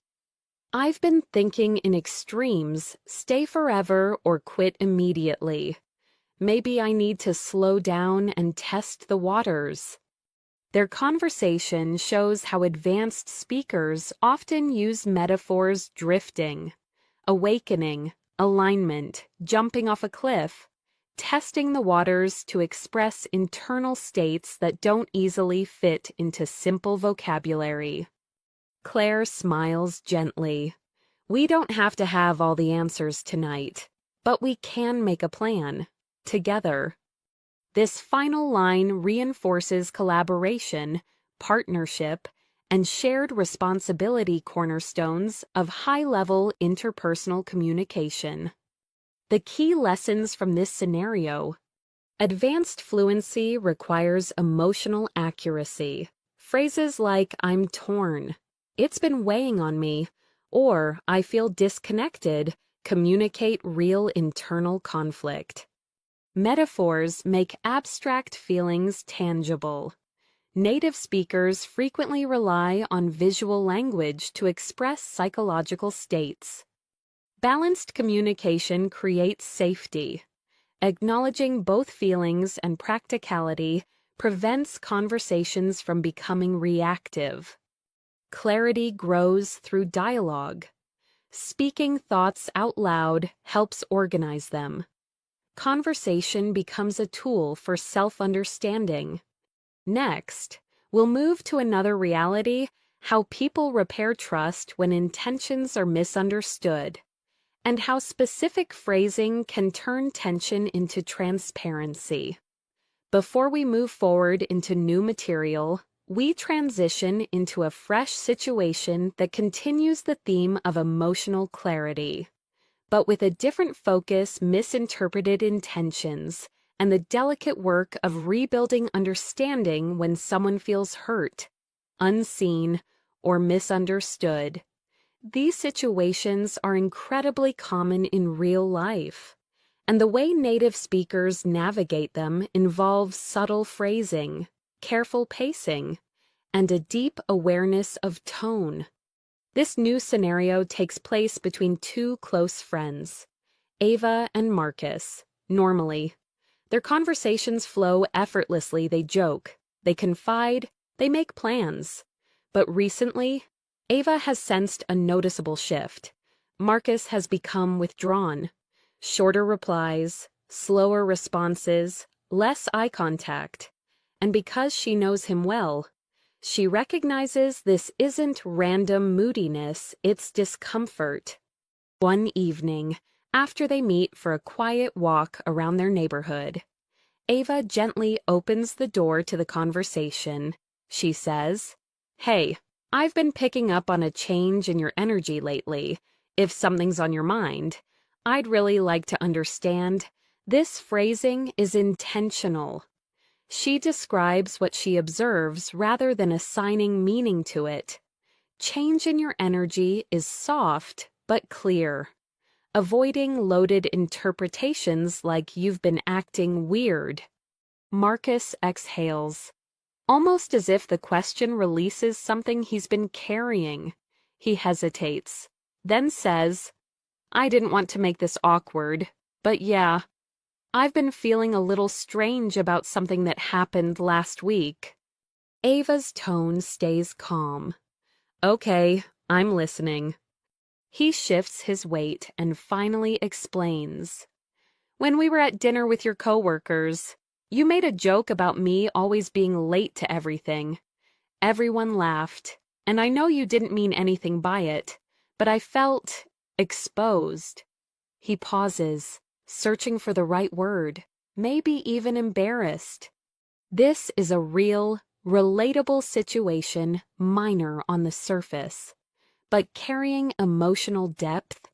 [SPEAKER 1] I've been thinking in extremes, stay forever or quit immediately. Maybe I need to slow down and test the waters. Their conversation shows how advanced speakers often use metaphors drifting, awakening, alignment, jumping off a cliff, testing the waters to express internal states that don't easily fit into simple vocabulary. Claire smiles gently. We don't have to have all the answers tonight, but we can make a plan, together. This final line reinforces collaboration, partnership, and shared responsibility cornerstones of high-level interpersonal communication. The key lessons from this scenario: advanced fluency requires emotional accuracy. Phrases like "I'm torn," "It's been weighing on me," or "I feel disconnected" communicate real internal conflict. Metaphors make abstract feelings tangible. Native speakers frequently rely on visual language to express psychological states. Balanced communication creates safety. Acknowledging both feelings and practicality prevents conversations from becoming reactive. Clarity grows through dialogue. Speaking thoughts out loud helps organize them. Conversation becomes a tool for self-understanding. Next, we'll move to another reality: how people repair trust when intentions are misunderstood, and how specific phrasing can turn tension into transparency. Before we move forward into new material, we transition into a fresh situation that continues the theme of emotional clarity, but with a different focus: misinterpreted intentions, and the delicate work of rebuilding understanding when someone feels hurt, unseen, or misunderstood. These situations are incredibly common in real life, and the way native speakers navigate them involves subtle phrasing, careful pacing, and a deep awareness of tone. This new scenario takes place between two close friends, Ava and Marcus. Normally, their conversations flow effortlessly. They joke, they confide, they make plans. But recently, Ava has sensed a noticeable shift. Marcus has become withdrawn. Shorter replies, slower responses, less eye contact. And because she knows him well, she recognizes this isn't random moodiness, it's discomfort. One evening, after they meet for a quiet walk around their neighborhood, Ava gently opens the door to the conversation. She says, "Hey, I've been picking up on a change in your energy lately. If something's on your mind, I'd really like to understand." This phrasing is intentional. She describes what she observes rather than assigning meaning to it. Change in your energy is soft but clear, avoiding loaded interpretations like "you've been acting weird." Marcus exhales. almost as if the question releases something he's been carrying. He hesitates, then says, I didn't want to make this awkward, but yeah, I've been feeling a little strange about something that happened last week. Ava's tone stays calm. Okay, I'm listening. He shifts his weight and finally explains. When we were at dinner with your coworkers, you made a joke about me always being late to everything. Everyone laughed, and I know you didn't mean anything by it, but I felt exposed. He pauses, searching for the right word, maybe even embarrassed. This is a real, relatable situation, minor on the surface, but carrying emotional depth.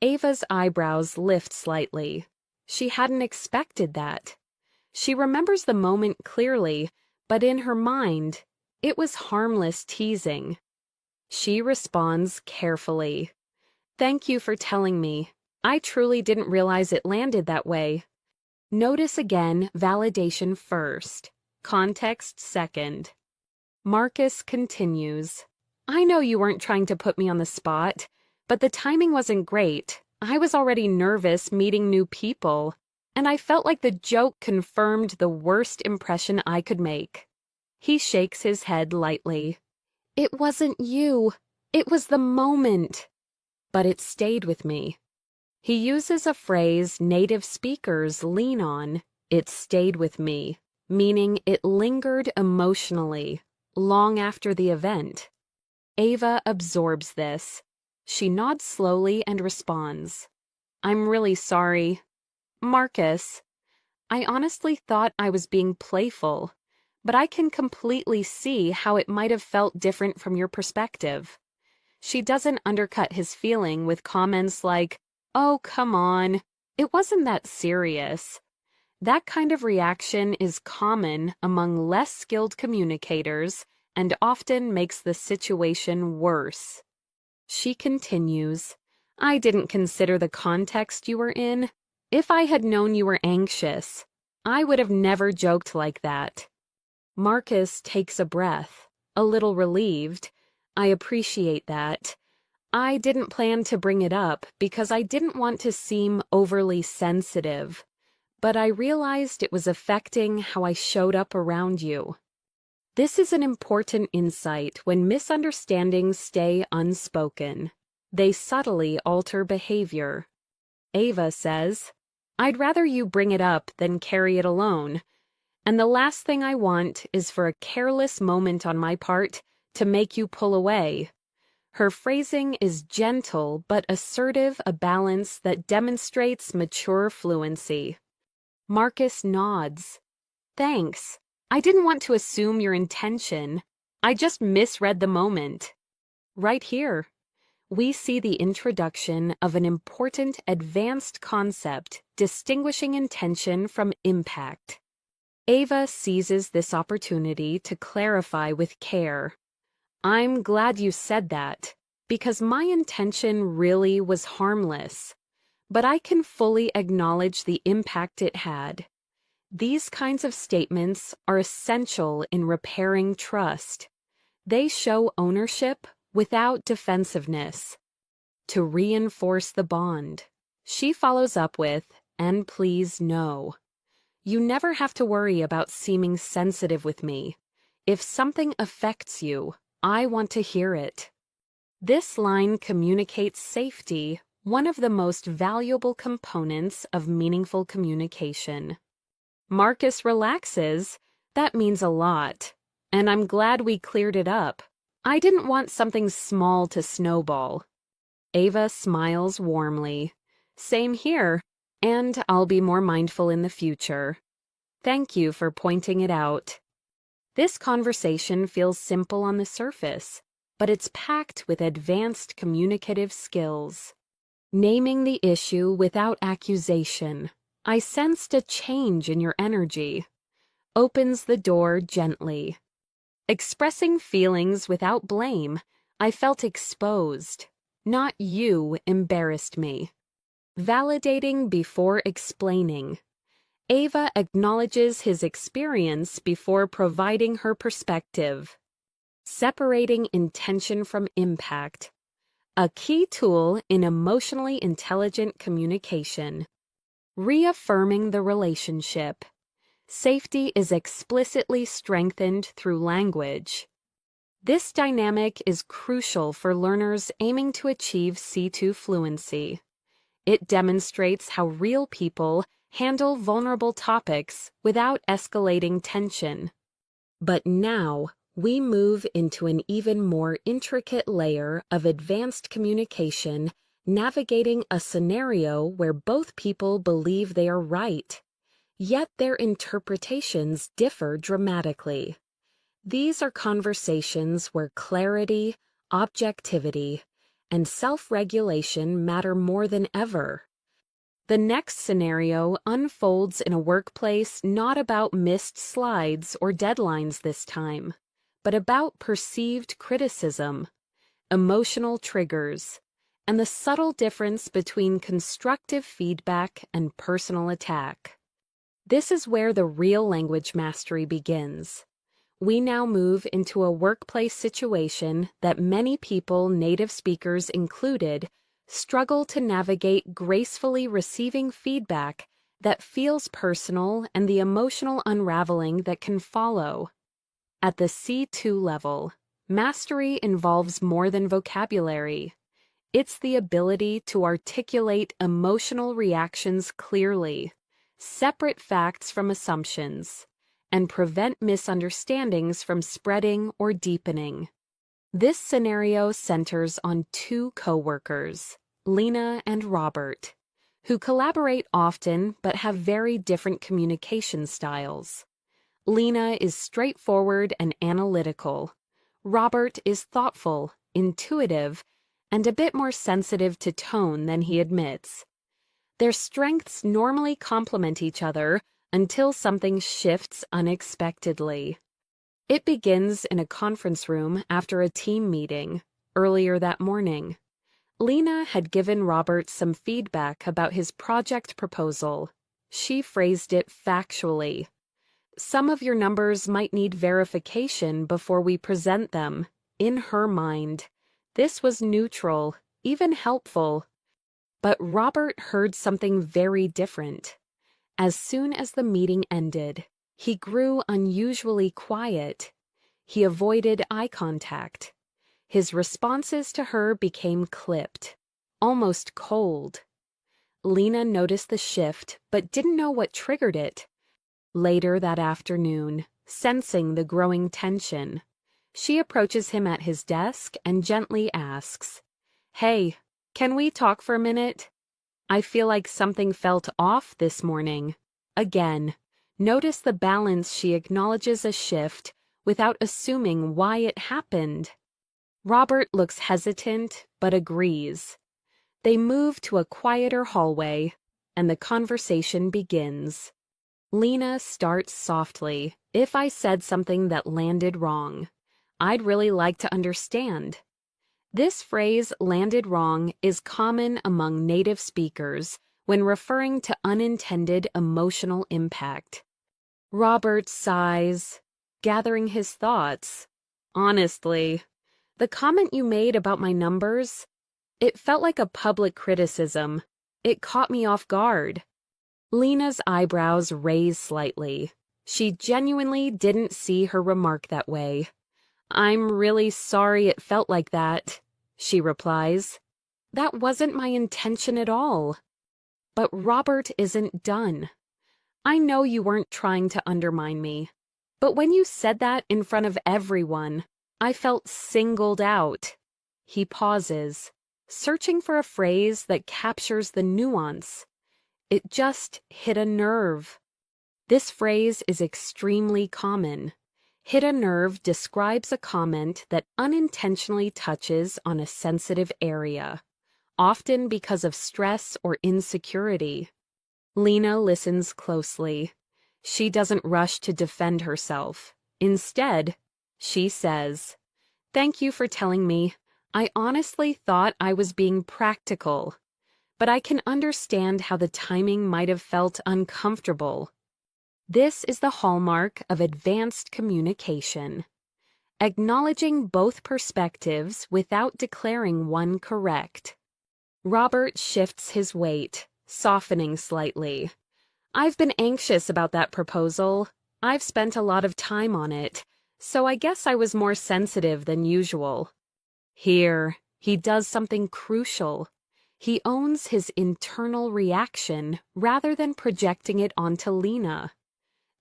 [SPEAKER 1] Ava's eyebrows lift slightly. She hadn't expected that. She remembers the moment clearly, but in her mind, it was harmless teasing. She responds carefully. Thank you for telling me. I truly didn't realize it landed that way. Notice again, validation first, context second. Marcus continues. I know you weren't trying to put me on the spot, but the timing wasn't great. I was already nervous meeting new people, and I felt like the joke confirmed the worst impression I could make. He shakes his head lightly. It wasn't you. It was the moment. But it stayed with me. He uses a phrase native speakers lean on, it stayed with me, meaning it lingered emotionally, long after the event. Ava absorbs this. She nods slowly and responds. I'm really sorry. Marcus, I honestly thought I was being playful, but I can completely see how it might have felt different from your perspective. She doesn't undercut his feeling with comments like, oh, come on, it wasn't that serious. That kind of reaction is common among less skilled communicators and often makes the situation worse. She continues, I didn't consider the context you were in. If I had known you were anxious, I would have never joked like that. Marcus takes a breath, a little relieved. I appreciate that. I didn't plan to bring it up because I didn't want to seem overly sensitive, but I realized it was affecting how I showed up around you. This is an important insight when misunderstandings stay unspoken. They subtly alter behavior. Ava says, I'd rather you bring it up than carry it alone, and the last thing I want is for a careless moment on my part to make you pull away. Her phrasing is gentle but assertive, a balance that demonstrates mature fluency. Marcus nods. Thanks. I didn't want to assume your intention. I just misread the moment. Right here, we see the introduction of an important advanced concept distinguishing intention from impact. Ava seizes this opportunity to clarify with care. I'm glad you said that, because my intention really was harmless, but I can fully acknowledge the impact it had. These kinds of statements are essential in repairing trust. They show ownership without defensiveness. To reinforce the bond, she follows up with, and please know. You never have to worry about seeming sensitive with me. If something affects you, I want to hear it. This line communicates safety, one of the most valuable components of meaningful communication. Marcus relaxes. That means a lot. And I'm glad we cleared it up. I didn't want something small to snowball. Ava smiles warmly. Same here, and I'll be more mindful in the future. Thank you for pointing it out. This conversation feels simple on the surface, but it's packed with advanced communicative skills. Naming the issue without accusation. I sensed a change in your energy. Opens the door gently. Expressing feelings without blame. I felt exposed. Not you embarrassed me. Validating before explaining. Ava acknowledges his experience before providing her perspective. Separating intention from impact. A key tool in emotionally intelligent communication. Reaffirming the relationship. Safety is explicitly strengthened through language. This dynamic is crucial for learners aiming to achieve C2 fluency. It demonstrates how real people handle vulnerable topics without escalating tension. But now, we move into an even more intricate layer of advanced communication, navigating a scenario where both people believe they are right, yet their interpretations differ dramatically. These are conversations where clarity, objectivity, and self-regulation matter more than ever. The next scenario unfolds in a workplace not about missed slides or deadlines this time, but about perceived criticism, emotional triggers, and the subtle difference between constructive feedback and personal attack. This is where the real language mastery begins. We now move into a workplace situation that many people, native speakers included, struggle to navigate, gracefully receiving feedback that feels personal and the emotional unraveling that can follow. At the C2 level, mastery involves more than vocabulary. It's the ability to articulate emotional reactions clearly, separate facts from assumptions, and prevent misunderstandings from spreading or deepening. This scenario centers on two coworkers, Lena and Robert, who collaborate often but have very different communication styles. Lena is straightforward and analytical. Robert is thoughtful, intuitive, and a bit more sensitive to tone than he admits. Their strengths normally complement each other until something shifts unexpectedly. It begins in a conference room after a team meeting, earlier that morning. Lena had given Robert some feedback about his project proposal. She phrased it factually. "Some of your numbers might need verification before we present them." In her mind, this was neutral, even helpful. But Robert heard something very different. As soon as the meeting ended, he grew unusually quiet. He avoided eye contact. His responses to her became clipped, almost cold. Lena noticed the shift but didn't know what triggered it. Later that afternoon, sensing the growing tension, she approaches him at his desk and gently asks, "Hey, can we talk for a minute? I feel like something felt off this morning." Again, notice the balance. She acknowledges a shift without assuming why it happened. Robert looks hesitant but agrees. They move to a quieter hallway, and the conversation begins. Lena starts softly. "If I said something that landed wrong, I'd really like to understand." This phrase, "landed wrong," is common among native speakers when referring to unintended emotional impact. Robert sighs, gathering his thoughts. "Honestly, the comment you made about my numbers, it felt like a public criticism. It caught me off guard." Lena's eyebrows raise slightly. She genuinely didn't see her remark that way. "I'm really sorry it felt like that," she replies. "That wasn't my intention at all." But Robert isn't done. "I know you weren't trying to undermine me, but when you said that in front of everyone, I felt singled out." He pauses, searching for a phrase that captures the nuance. "It just hit a nerve." This phrase is extremely common. "Hit a nerve" describes a comment that unintentionally touches on a sensitive area, often because of stress or insecurity. Lena listens closely. She doesn't rush to defend herself. Instead, she says, "Thank you for telling me. I honestly thought I was being practical. but I can understand how the timing might have felt uncomfortable. This is the hallmark of advanced communication. Acknowledging both perspectives without declaring one correct. Robert shifts his weight, softening slightly. I've been anxious about that proposal. I've spent a lot of time on it, so I guess I was more sensitive than usual. Here, he does something crucial. He owns his internal reaction rather than projecting it onto Lena.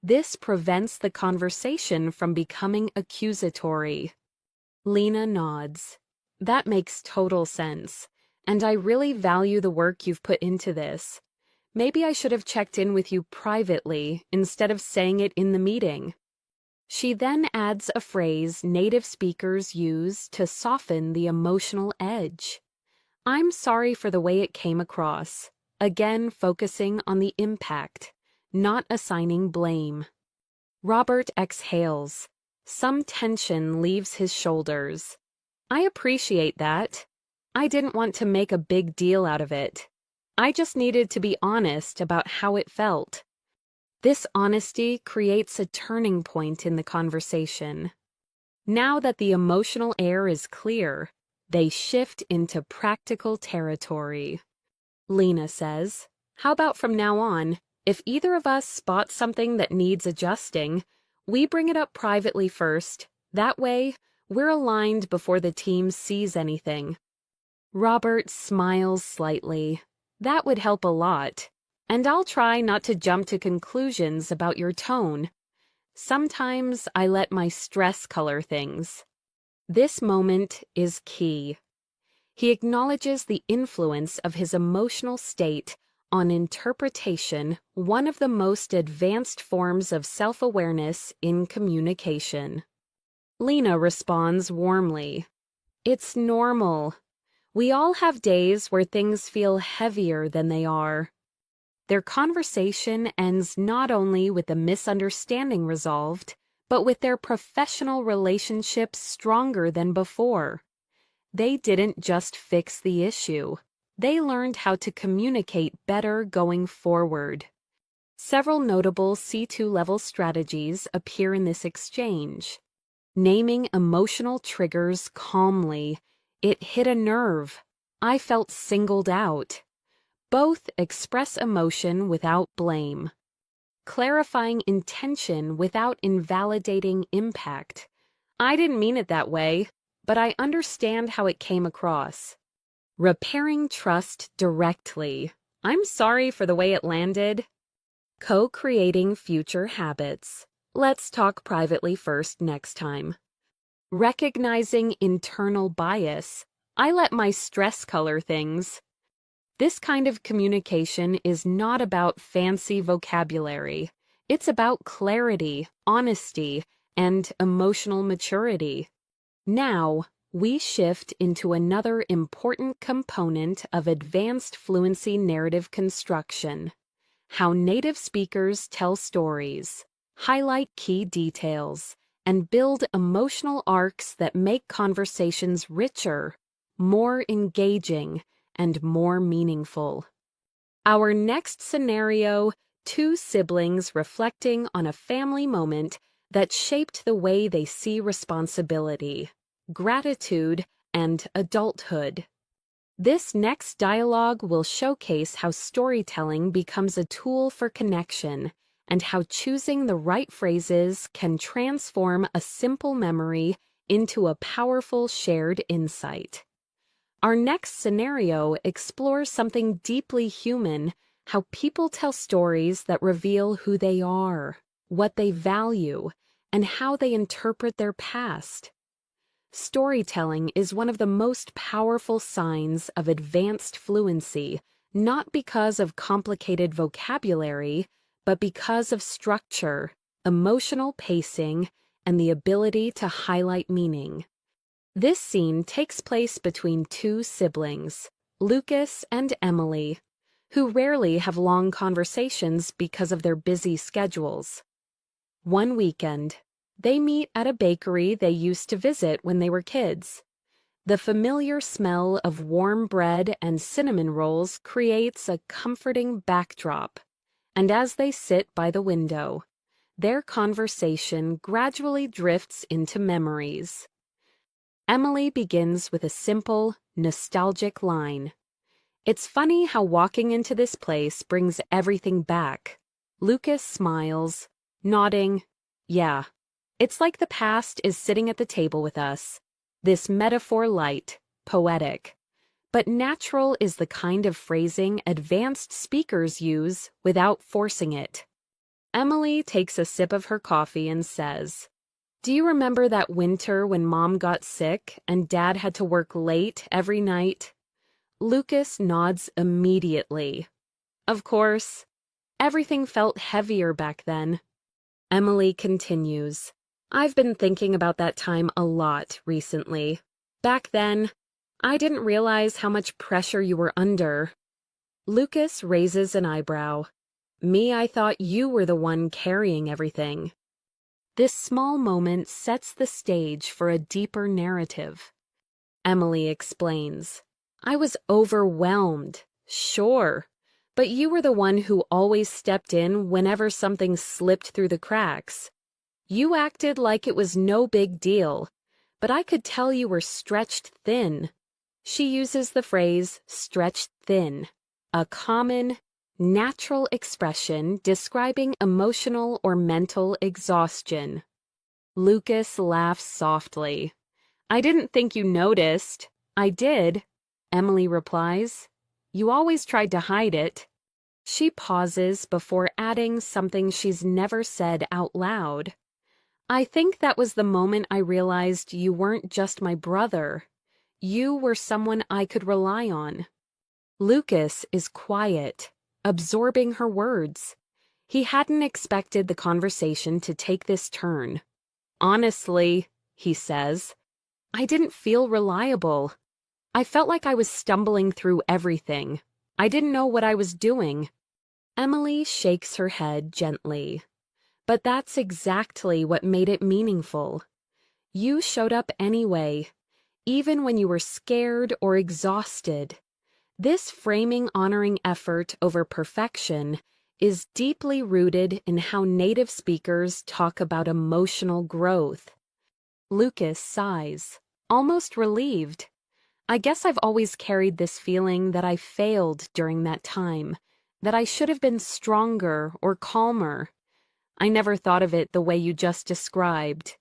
[SPEAKER 1] This prevents the conversation from becoming accusatory. Lena nods. That makes total sense, and I really value the work you've put into this. Maybe I should have checked in with you privately instead of saying it in the meeting. She then adds a phrase native speakers use to soften the emotional edge. I'm sorry for the way it came across, again focusing on the impact, not assigning blame. Robert exhales. Some tension leaves his shoulders. I appreciate that. I didn't want to make a big deal out of it. I just needed to be honest about how it felt. This honesty creates a turning point in the conversation. Now that the emotional air is clear, they shift into practical territory. Lena says, "How about from now on, if either of us spots something that needs adjusting, we bring it up privately first. That way, we're aligned before the team sees anything." Robert smiles slightly. That would help a lot. And I'll try not to jump to conclusions about your tone. Sometimes I let my stress color things. This moment is key. He acknowledges the influence of his emotional state on interpretation, one of the most advanced forms of self-awareness in communication. Lena responds warmly. It's normal. We all have days where things feel heavier than they are. Their conversation ends not only with the misunderstanding resolved, but with their professional relationship stronger than before. They didn't just fix the issue. They learned how to communicate better going forward. Several notable C2-level strategies appear in this exchange. Naming emotional triggers calmly. It hit a nerve. I felt singled out. Both express emotion without blame. Clarifying intention without invalidating impact. I didn't mean it that way, but I understand how it came across. Repairing trust directly. I'm sorry for the way it landed. Co-creating future habits. Let's talk privately first next time. Recognizing internal bias. I let my stress color things. This kind of communication is not about fancy vocabulary. It's about clarity, honesty, and emotional maturity. Now, we shift into another important component of advanced fluency narrative construction: how native speakers tell stories, highlight key details, and build emotional arcs that make conversations richer, more engaging, and more meaningful. Our next scenario: two siblings reflecting on a family moment that shaped the way they see responsibility, gratitude, and adulthood. This next dialogue will showcase how storytelling becomes a tool for connection and how choosing the right phrases can transform a simple memory into a powerful shared insight. Our next scenario explores something deeply human: how people tell stories that reveal who they are, what they value, and how they interpret their past. Storytelling is one of the most powerful signs of advanced fluency, not because of complicated vocabulary, but because of structure, emotional pacing, and the ability to highlight meaning. This scene takes place between two siblings, Lucas and Emily, who rarely have long conversations because of their busy schedules. One weekend, they meet at a bakery they used to visit when they were kids. The familiar smell of warm bread and cinnamon rolls creates a comforting backdrop, and as they sit by the window, their conversation gradually drifts into memories. Emily begins with a simple, nostalgic line. "It's funny how walking into this place brings everything back." Lucas smiles, nodding. "Yeah, it's like the past is sitting at the table with us. This metaphor light, poetic. But natural is the kind of phrasing advanced speakers use without forcing it." Emily takes a sip of her coffee and says, "Do you remember that winter when Mom got sick and Dad had to work late every night?" Lucas nods immediately. "Of course. Everything felt heavier back then." Emily continues, "I've been thinking about that time a lot recently. Back then, I didn't realize how much pressure you were under." Lucas raises an eyebrow. "Me, I thought you were the one carrying everything." This small moment sets the stage for a deeper narrative. Emily explains, "I was overwhelmed, sure, but you were the one who always stepped in whenever something slipped through the cracks. You acted like it was no big deal, but I could tell you were stretched thin." She uses the phrase stretched thin, a common, natural expression describing emotional or mental exhaustion. Lucas laughs softly. "I didn't think you noticed." "I did," Emily replies. "You always tried to hide it." She pauses before adding something she's never said out loud. "I think that was the moment I realized you weren't just my brother. You were someone I could rely on." Lucas is quiet, absorbing her words. He hadn't expected the conversation to take this turn. "Honestly," he says, "I didn't feel reliable. I felt like I was stumbling through everything. I didn't know what I was doing." Emily shakes her head gently. "But that's exactly what made it meaningful. You showed up anyway, even when you were scared or exhausted. This framing honoring effort over perfection is deeply rooted in how native speakers talk about emotional growth." Lucas sighs, almost relieved. "I guess I've always carried this feeling that I failed during that time, that I should have been stronger or calmer. I never thought of it the way you just described."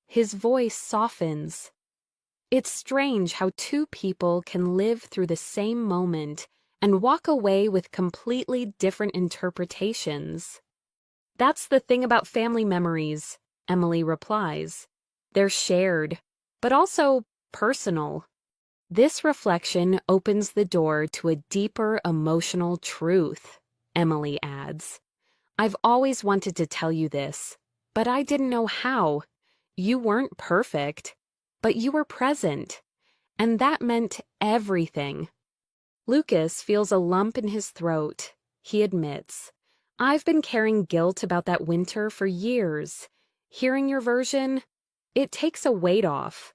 [SPEAKER 1] His voice softens. "It's strange how two people can live through the same moment and walk away with completely different interpretations." "That's the thing about family memories," Emily replies. "They're shared, but also personal." This reflection opens the door to a deeper emotional truth, Emily adds. "I've always wanted to tell you this, but I didn't know how. You weren't perfect, but you were present, and that meant everything." Lucas feels a lump in his throat. He admits, "I've been carrying guilt about that winter for years. Hearing your version, it takes a weight off."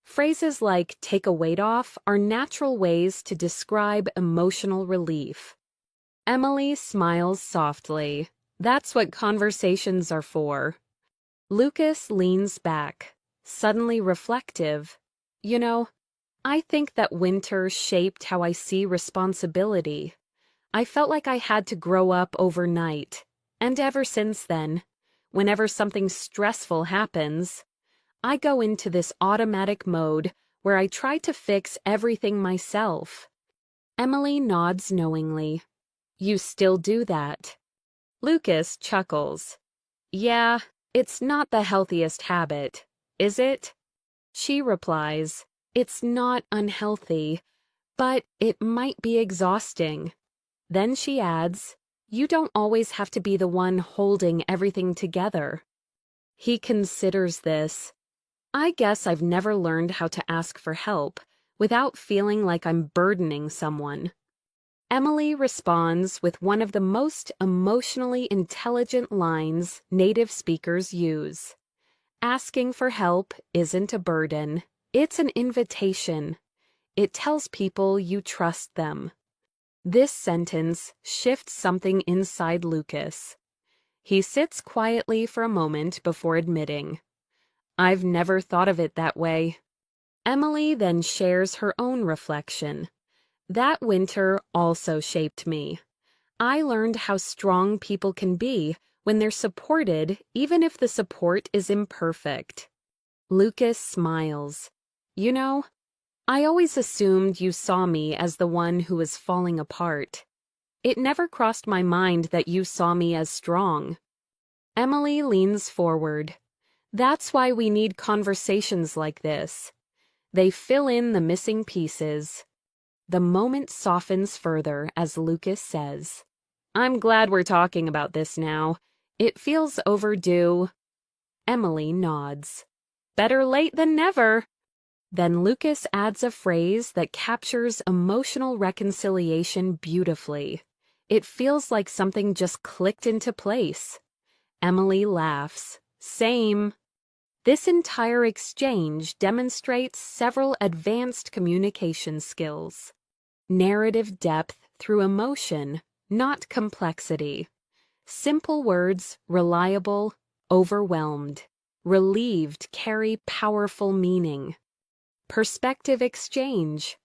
[SPEAKER 1] Phrases like "take a weight off" are natural ways to describe emotional relief. Emily smiles softly. "That's what conversations are for." Lucas leans back, suddenly reflective. "You know, I think that winter shaped how I see responsibility. I felt like I had to grow up overnight, and ever since then, whenever something stressful happens, I go into this automatic mode where I try to fix everything myself." Emily nods knowingly. "You still do that?" Lucas chuckles. "Yeah, it's not the healthiest habit, is it?" She replies, "It's not unhealthy, but it might be exhausting." Then she adds, "You don't always have to be the one holding everything together." He considers this. "I guess I've never learned how to ask for help without feeling like I'm burdening someone." Emily responds with one of the most emotionally intelligent lines native speakers use. "Asking for help isn't a burden, It's an invitation. It tells people you trust them. This sentence shifts something inside Lucas. He sits quietly for a moment before admitting, "I've never thought of it that way." Emily then shares her own reflection. "That winter also shaped me. I learned how strong people can be when they're supported, even if the support is imperfect." Lucas smiles. "You know, I always assumed you saw me as the one who was falling apart. It never crossed my mind that you saw me as strong." Emily leans forward. "That's why we need conversations like this. They fill in the missing pieces." The moment softens further as Lucas says, "I'm glad we're talking about this now. It feels overdue." Emily nods. "Better late than never." Then Lucas adds a phrase that captures emotional reconciliation beautifully. It feels like something just clicked into place. Emily laughs. "Same." This entire exchange demonstrates several advanced communication skills. Narrative depth through emotion, not complexity. Simple words, reliable, overwhelmed. Relieved carry powerful meaning. Perspective exchange.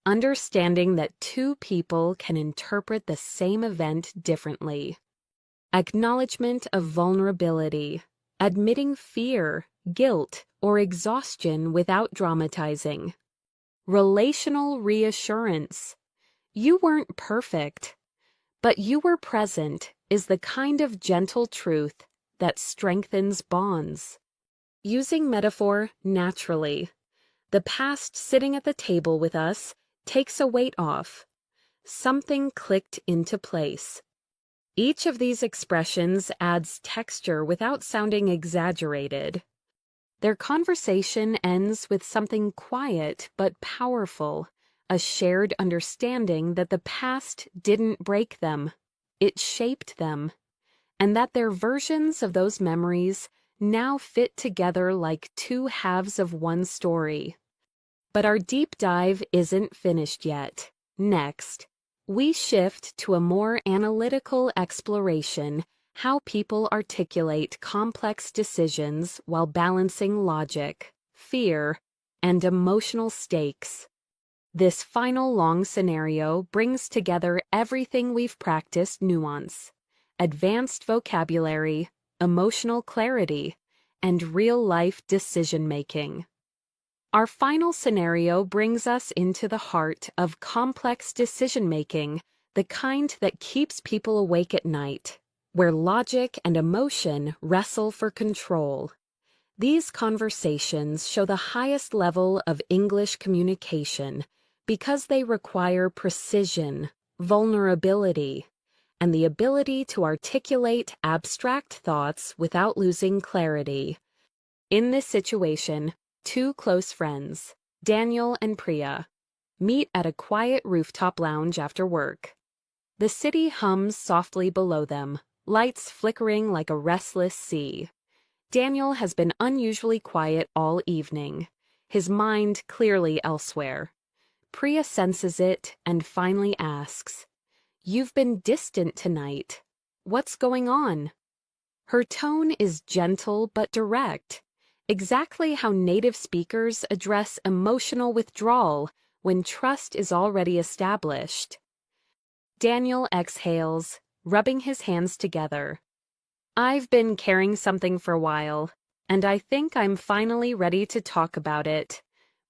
[SPEAKER 1] Understanding that two people can interpret the same event differently. Acknowledgement of vulnerability. Admitting fear, guilt, or exhaustion without dramatizing. Relational reassurance. You weren't perfect, but you were present is the kind of gentle truth that strengthens bonds. Using metaphor naturally. The past sitting at the table with us takes a weight off. Something clicked into place. Each of these expressions adds texture without sounding exaggerated. Their conversation ends with something quiet but powerful, a shared understanding that the past didn't break them, it shaped them, and that their versions of those memories now fit together like two halves of one story. But our deep dive isn't finished yet. Next, we shift to a more analytical exploration, how people articulate complex decisions while balancing logic, fear, and emotional stakes. This final long scenario brings together everything we've practiced: nuance, advanced vocabulary, emotional clarity, and real-life decision-making. Our final scenario brings us into the heart of complex decision-making, the kind that keeps people awake at night, where logic and emotion wrestle for control. These conversations show the highest level of English communication because they require precision, vulnerability, and the ability to articulate abstract thoughts without losing clarity. In this situation, two close friends, Daniel and Priya, meet at a quiet rooftop lounge after work. The city hums softly below them, lights flickering like a restless sea. Daniel has been unusually quiet all evening, his mind clearly elsewhere. Priya senses it and finally asks, "You've been distant tonight. What's going on?" Her tone is gentle but direct, exactly how native speakers address emotional withdrawal when trust is already established. Daniel exhales, rubbing his hands together. "I've been carrying something for a while, and I think I'm finally ready to talk about it."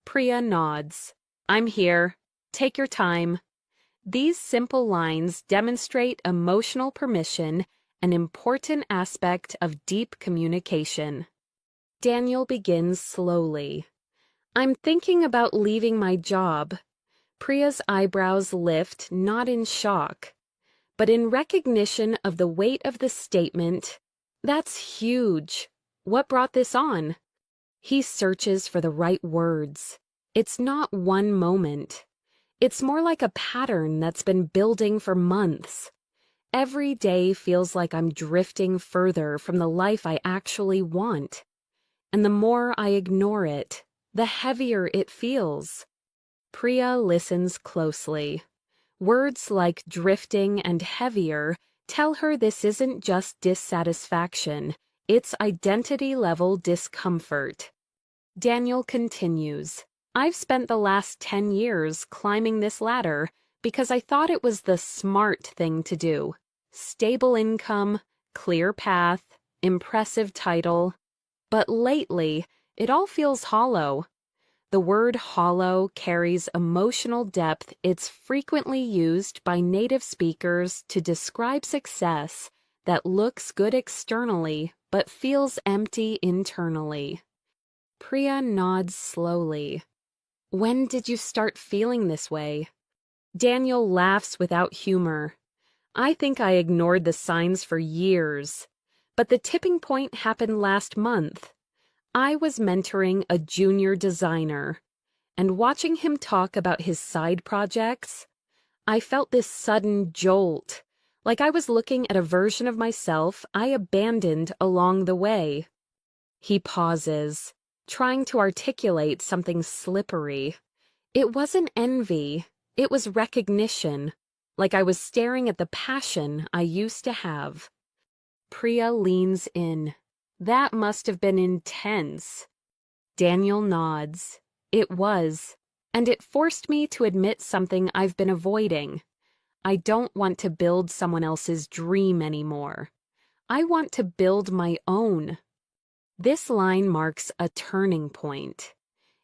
[SPEAKER 1] Priya nods. "I'm here. Take your time." These simple lines demonstrate emotional permission, an important aspect of deep communication. Daniel begins slowly. "I'm thinking about leaving my job." Priya's eyebrows lift, not in shock, but in recognition of the weight of the statement. "That's huge. What brought this on?" He searches for the right words. It's not one moment. It's more like a pattern that's been building for months. Every day feels like I'm drifting further from the life I actually want. And the more I ignore it, the heavier it feels. Priya listens closely. Words like drifting and heavier tell her this isn't just dissatisfaction, it's identity-level discomfort. Daniel continues, I've spent the last 10 years climbing this ladder because I thought it was the smart thing to do. Stable income, clear path, impressive title. But lately, it all feels hollow. The word hollow carries emotional depth. It's frequently used by native speakers to describe success that looks good externally but feels empty internally. Priya nods slowly. When did you start feeling this way? Daniel laughs without humor. I think I ignored the signs for years, but the tipping point happened last month. I was mentoring a junior designer, and watching him talk about his side projects, I felt this sudden jolt, like I was looking at a version of myself I abandoned along the way. He pauses, trying to articulate something slippery. It wasn't envy, it was recognition, like I was staring at the passion I used to have. Priya leans in. That must have been intense. Daniel nods. It was, and it forced me to admit something I've been avoiding. I don't want to build someone else's dream anymore. I want to build my own. This line marks a turning point.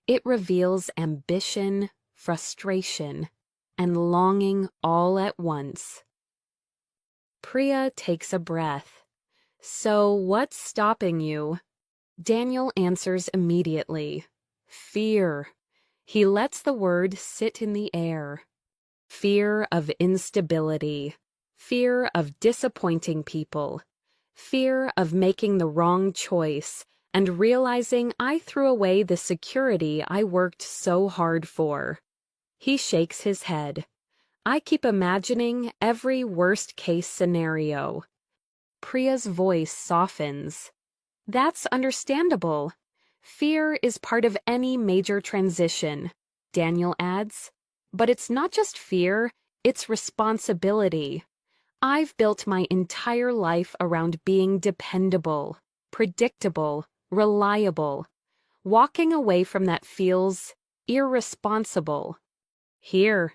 [SPEAKER 1] It reveals ambition, frustration, and longing all at once. Priya takes a breath. So what's stopping you? Daniel answers immediately. Fear. He lets the word sit in the air. Fear of instability. Fear of disappointing people. Fear of making the wrong choice and realizing I threw away the security I worked so hard for. He shakes his head. I keep imagining every worst-case scenario. Priya's voice softens. That's understandable. Fear is part of any major transition, Daniel adds. But it's not just fear, it's responsibility. I've built my entire life around being dependable, predictable, reliable. Walking away from that feels irresponsible. Here,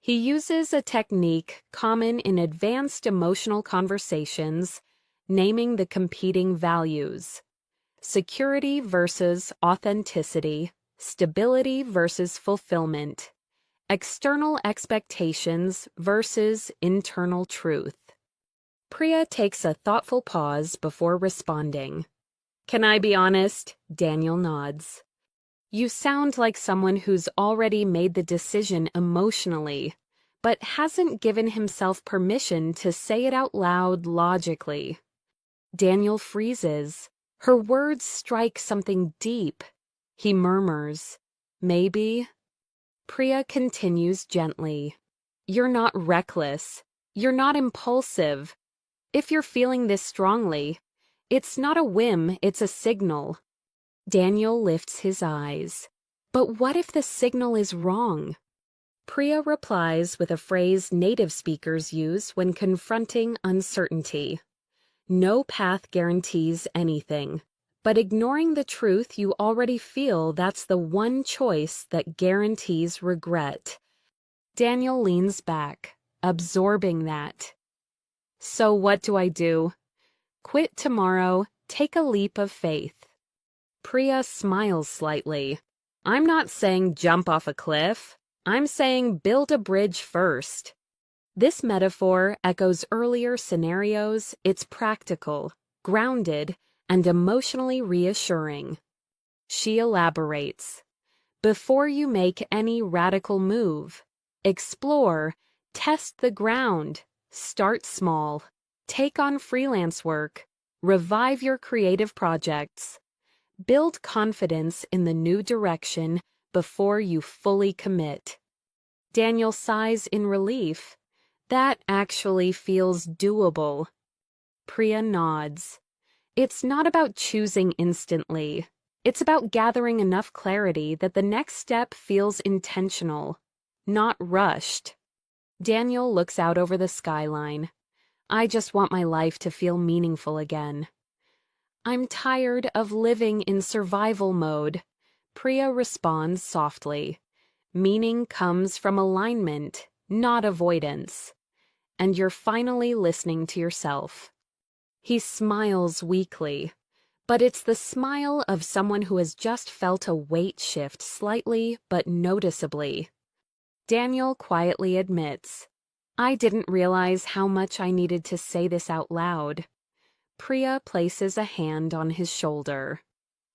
[SPEAKER 1] he uses a technique common in advanced emotional conversations, naming the competing values. Security versus authenticity, stability versus fulfillment, external expectations versus internal truth. Priya takes a thoughtful pause before responding. Can I be honest? Daniel nods. You sound like someone who's already made the decision emotionally, but hasn't given himself permission to say it out loud logically. Daniel freezes. Her words strike something deep. He murmurs, maybe. Priya continues gently. You're not reckless. You're not impulsive. If you're feeling this strongly, it's not a whim, it's a signal. Daniel lifts his eyes. But what if the signal is wrong? Priya replies with a phrase native speakers use when confronting uncertainty. No path guarantees anything, but ignoring the truth you already feel, that's the one choice that guarantees regret. Daniel leans back, absorbing that. So what do I do? Quit tomorrow, take a leap of faith. Priya smiles slightly. I'm not saying jump off a cliff. I'm saying build a bridge first. This metaphor echoes earlier scenarios. It's practical, grounded, and emotionally reassuring. She elaborates. Before you make any radical move, explore, test the ground, start small, take on freelance work, revive your creative projects. Build confidence in the new direction before you fully commit. Daniel sighs in relief. That actually feels doable. Priya nods. It's not about choosing instantly. It's about gathering enough clarity that the next step feels intentional, not rushed. Daniel looks out over the skyline. I just want my life to feel meaningful again. I'm tired of living in survival mode. Priya responds softly. Meaning comes from alignment, not avoidance. And you're finally listening to yourself. He smiles weakly, but it's the smile of someone who has just felt a weight shift slightly but noticeably. Daniel quietly admits, I didn't realize how much I needed to say this out loud. Priya places a hand on his shoulder.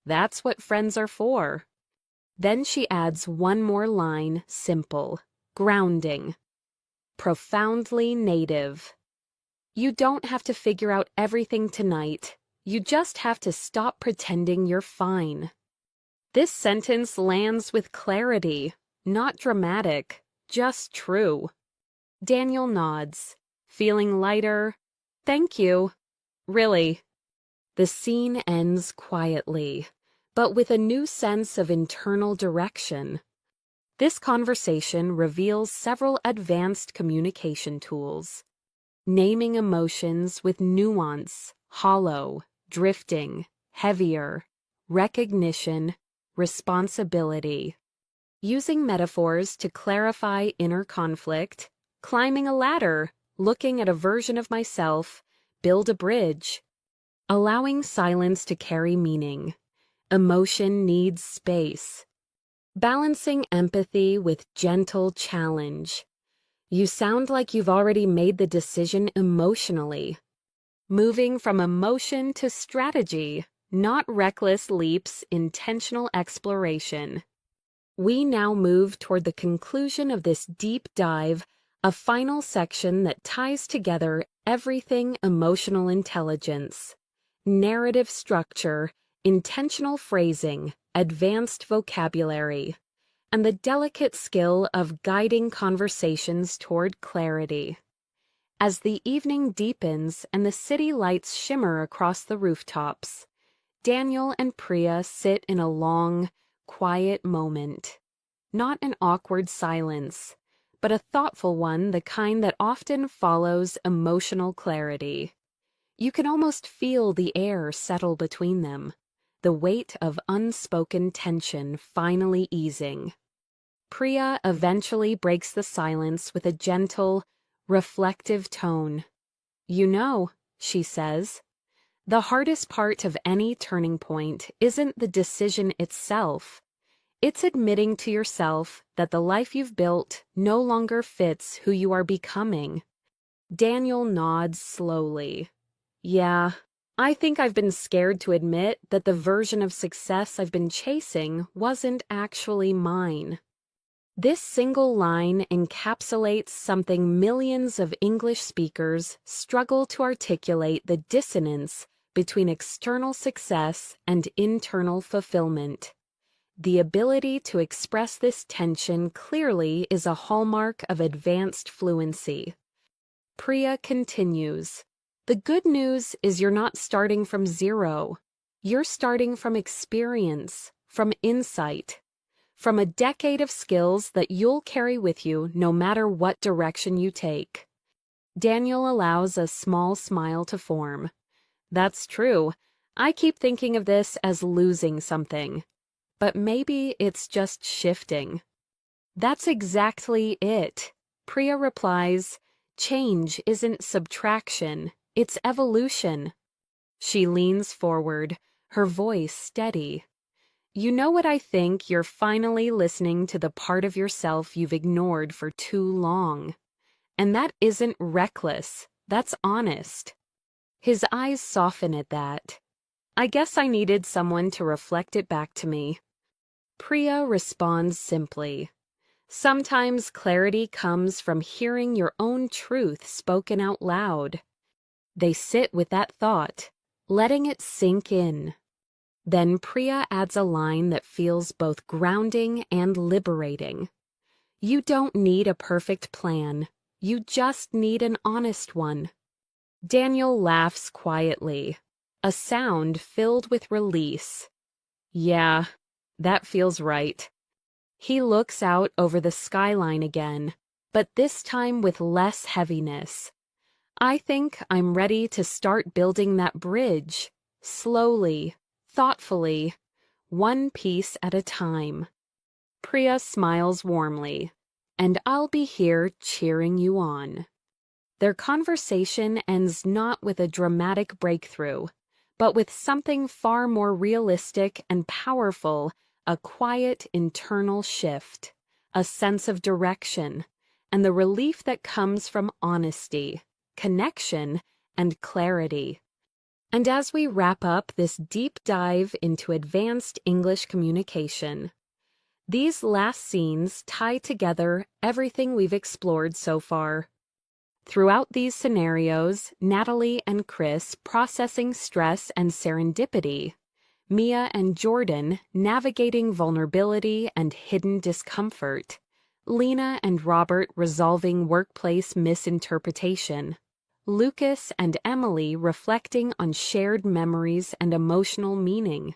[SPEAKER 1] That's what friends are for. Then she adds one more line, simple, grounding. Profoundly native. You don't have to figure out everything tonight. You just have to stop pretending you're fine. This sentence lands with clarity, not dramatic, just true. Daniel nods, feeling lighter. Thank you. Really. The scene ends quietly, but with a new sense of internal direction. This conversation reveals several advanced communication tools. Naming emotions with nuance, hollow, drifting, heavier, recognition, responsibility. Using metaphors to clarify inner conflict, climbing a ladder, looking at a version of myself, build a bridge. Allowing silence to carry meaning. Emotion needs space. Balancing empathy with gentle challenge. You sound like you've already made the decision emotionally. Moving from emotion to strategy, not reckless leaps, intentional exploration. We now move toward the conclusion of this deep dive, a final section that ties together everything emotional intelligence. Narrative structure, intentional phrasing, advanced vocabulary, and the delicate skill of guiding conversations toward clarity. As the evening deepens and the city lights shimmer across the rooftops, Daniel and Priya sit in a long, quiet moment. Not an awkward silence, but a thoughtful one, the kind that often follows emotional clarity. You can almost feel the air settle between them, the weight of unspoken tension finally easing. Priya eventually breaks the silence with a gentle, reflective tone. You know, she says, the hardest part of any turning point isn't the decision itself. It's admitting to yourself that the life you've built no longer fits who you are becoming. Daniel nods slowly. Yeah, I think I've been scared to admit that the version of success I've been chasing wasn't actually mine. This single line encapsulates something millions of English speakers struggle to articulate: the dissonance between external success and internal fulfillment. The ability to express this tension clearly is a hallmark of advanced fluency. Priya continues. The good news is you're not starting from zero. You're starting from experience, from insight, from a decade of skills that you'll carry with you no matter what direction you take. Daniel allows a small smile to form. That's true. I keep thinking of this as losing something. But maybe it's just shifting. That's exactly it. Priya replies, change isn't subtraction, it's evolution. She leans forward, her voice steady. You know what I think? You're finally listening to the part of yourself you've ignored for too long. And that isn't reckless, that's honest. His eyes soften at that. I guess I needed someone to reflect it back to me. Priya responds simply. Sometimes clarity comes from hearing your own truth spoken out loud. They sit with that thought, letting it sink in. Then Priya adds a line that feels both grounding and liberating. You don't need a perfect plan. You just need an honest one. Daniel laughs quietly, a sound filled with release. Yeah, that feels right. He looks out over the skyline again, but this time with less heaviness. I think I'm ready to start building that bridge, slowly, thoughtfully, one piece at a time. Priya smiles warmly, and I'll be here cheering you on. Their conversation ends not with a dramatic breakthrough, but with something far more realistic and powerful, a quiet internal shift, a sense of direction, and the relief that comes from honesty, connection, and clarity. And as we wrap up this deep dive into advanced English communication, these last scenes tie together everything we've explored so far. Throughout these scenarios, Natalie and Chris processing stress and serendipity, Mia and Jordan navigating vulnerability and hidden discomfort, Lena and Robert resolving workplace misinterpretation, Lucas and Emily reflecting on shared memories and emotional meaning,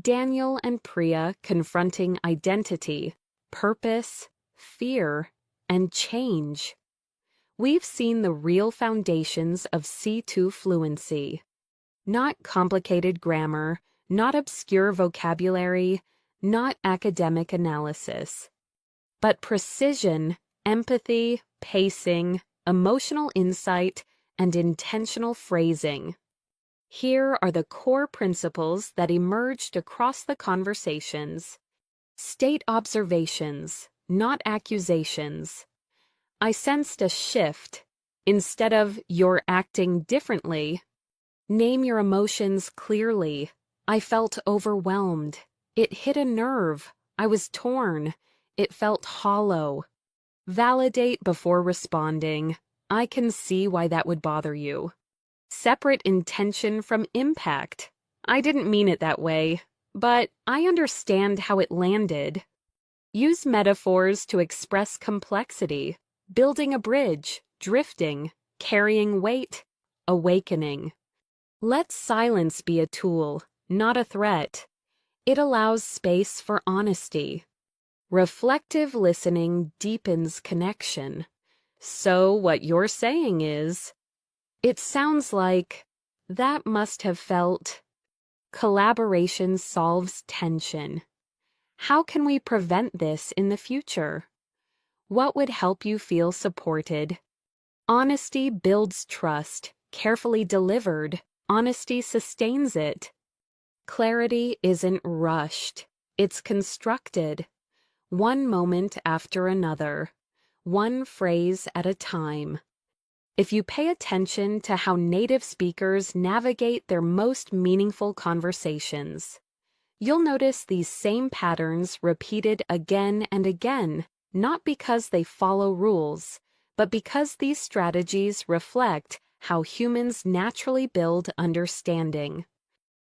[SPEAKER 1] Daniel and Priya confronting identity, purpose, fear, and change. We've seen the real foundations of C2 fluency. Not complicated grammar, not obscure vocabulary, not academic analysis, but precision, empathy, pacing, emotional insight, and intentional phrasing. Here are the core principles that emerged across the conversations. State observations, not accusations. I sensed a shift. Instead of "you're acting differently," name your emotions clearly. I felt overwhelmed. It hit a nerve. I was torn. It felt hollow. Validate before responding. I can see why that would bother you. Separate intention from impact. I didn't mean it that way, but I understand how it landed. Use metaphors to express complexity. Building a bridge, drifting, carrying weight, awakening. Let silence be a tool, not a threat. It allows space for honesty. Reflective listening deepens connection. So what you're saying is, it sounds like, that must have felt. Collaboration solves tension. How can we prevent this in the future? What would help you feel supported? Honesty builds trust. Carefully delivered, honesty sustains it. Clarity isn't rushed. It's constructed. One moment after another. One phrase at a time. If you pay attention to how native speakers navigate their most meaningful conversations, you'll notice these same patterns repeated again and again. Not because they follow rules, but because these strategies reflect how humans naturally build understanding.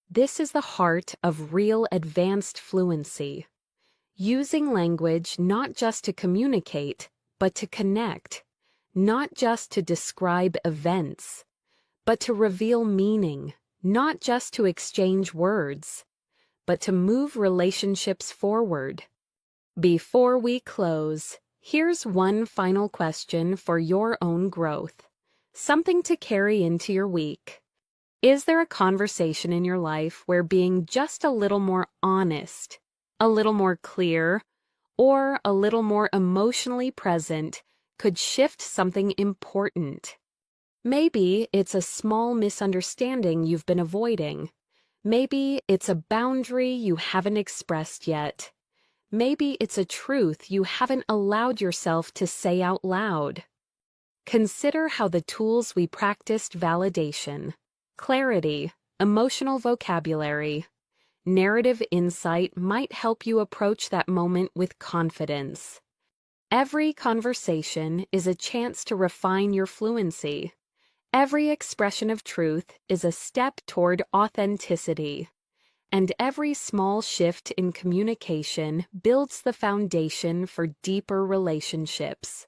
[SPEAKER 1] This is the heart of real advanced fluency. Using language not just to communicate, but to connect. Not just to describe events, but to reveal meaning. Not just to exchange words, but to move relationships forward. Before we close, here's one final question for your own growth. Something to carry into your week. Is there a conversation in your life where being just a little more honest, a little more clear, or a little more emotionally present could shift something important? Maybe it's a small misunderstanding you've been avoiding. Maybe it's a boundary you haven't expressed yet. Maybe it's a truth you haven't allowed yourself to say out loud. Consider how the tools we practiced validation, clarity, emotional vocabulary, narrative insight might help you approach that moment with confidence. Every conversation is a chance to refine your fluency. Every expression of truth is a step toward authenticity. And every small shift in communication builds the foundation for deeper relationships.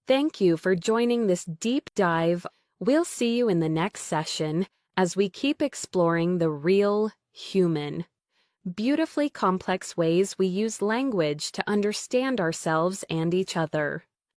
[SPEAKER 1] Thank you for joining this deep dive. We'll see you in the next session as we keep exploring the real human. beautifully complex ways we use language to understand ourselves and each other.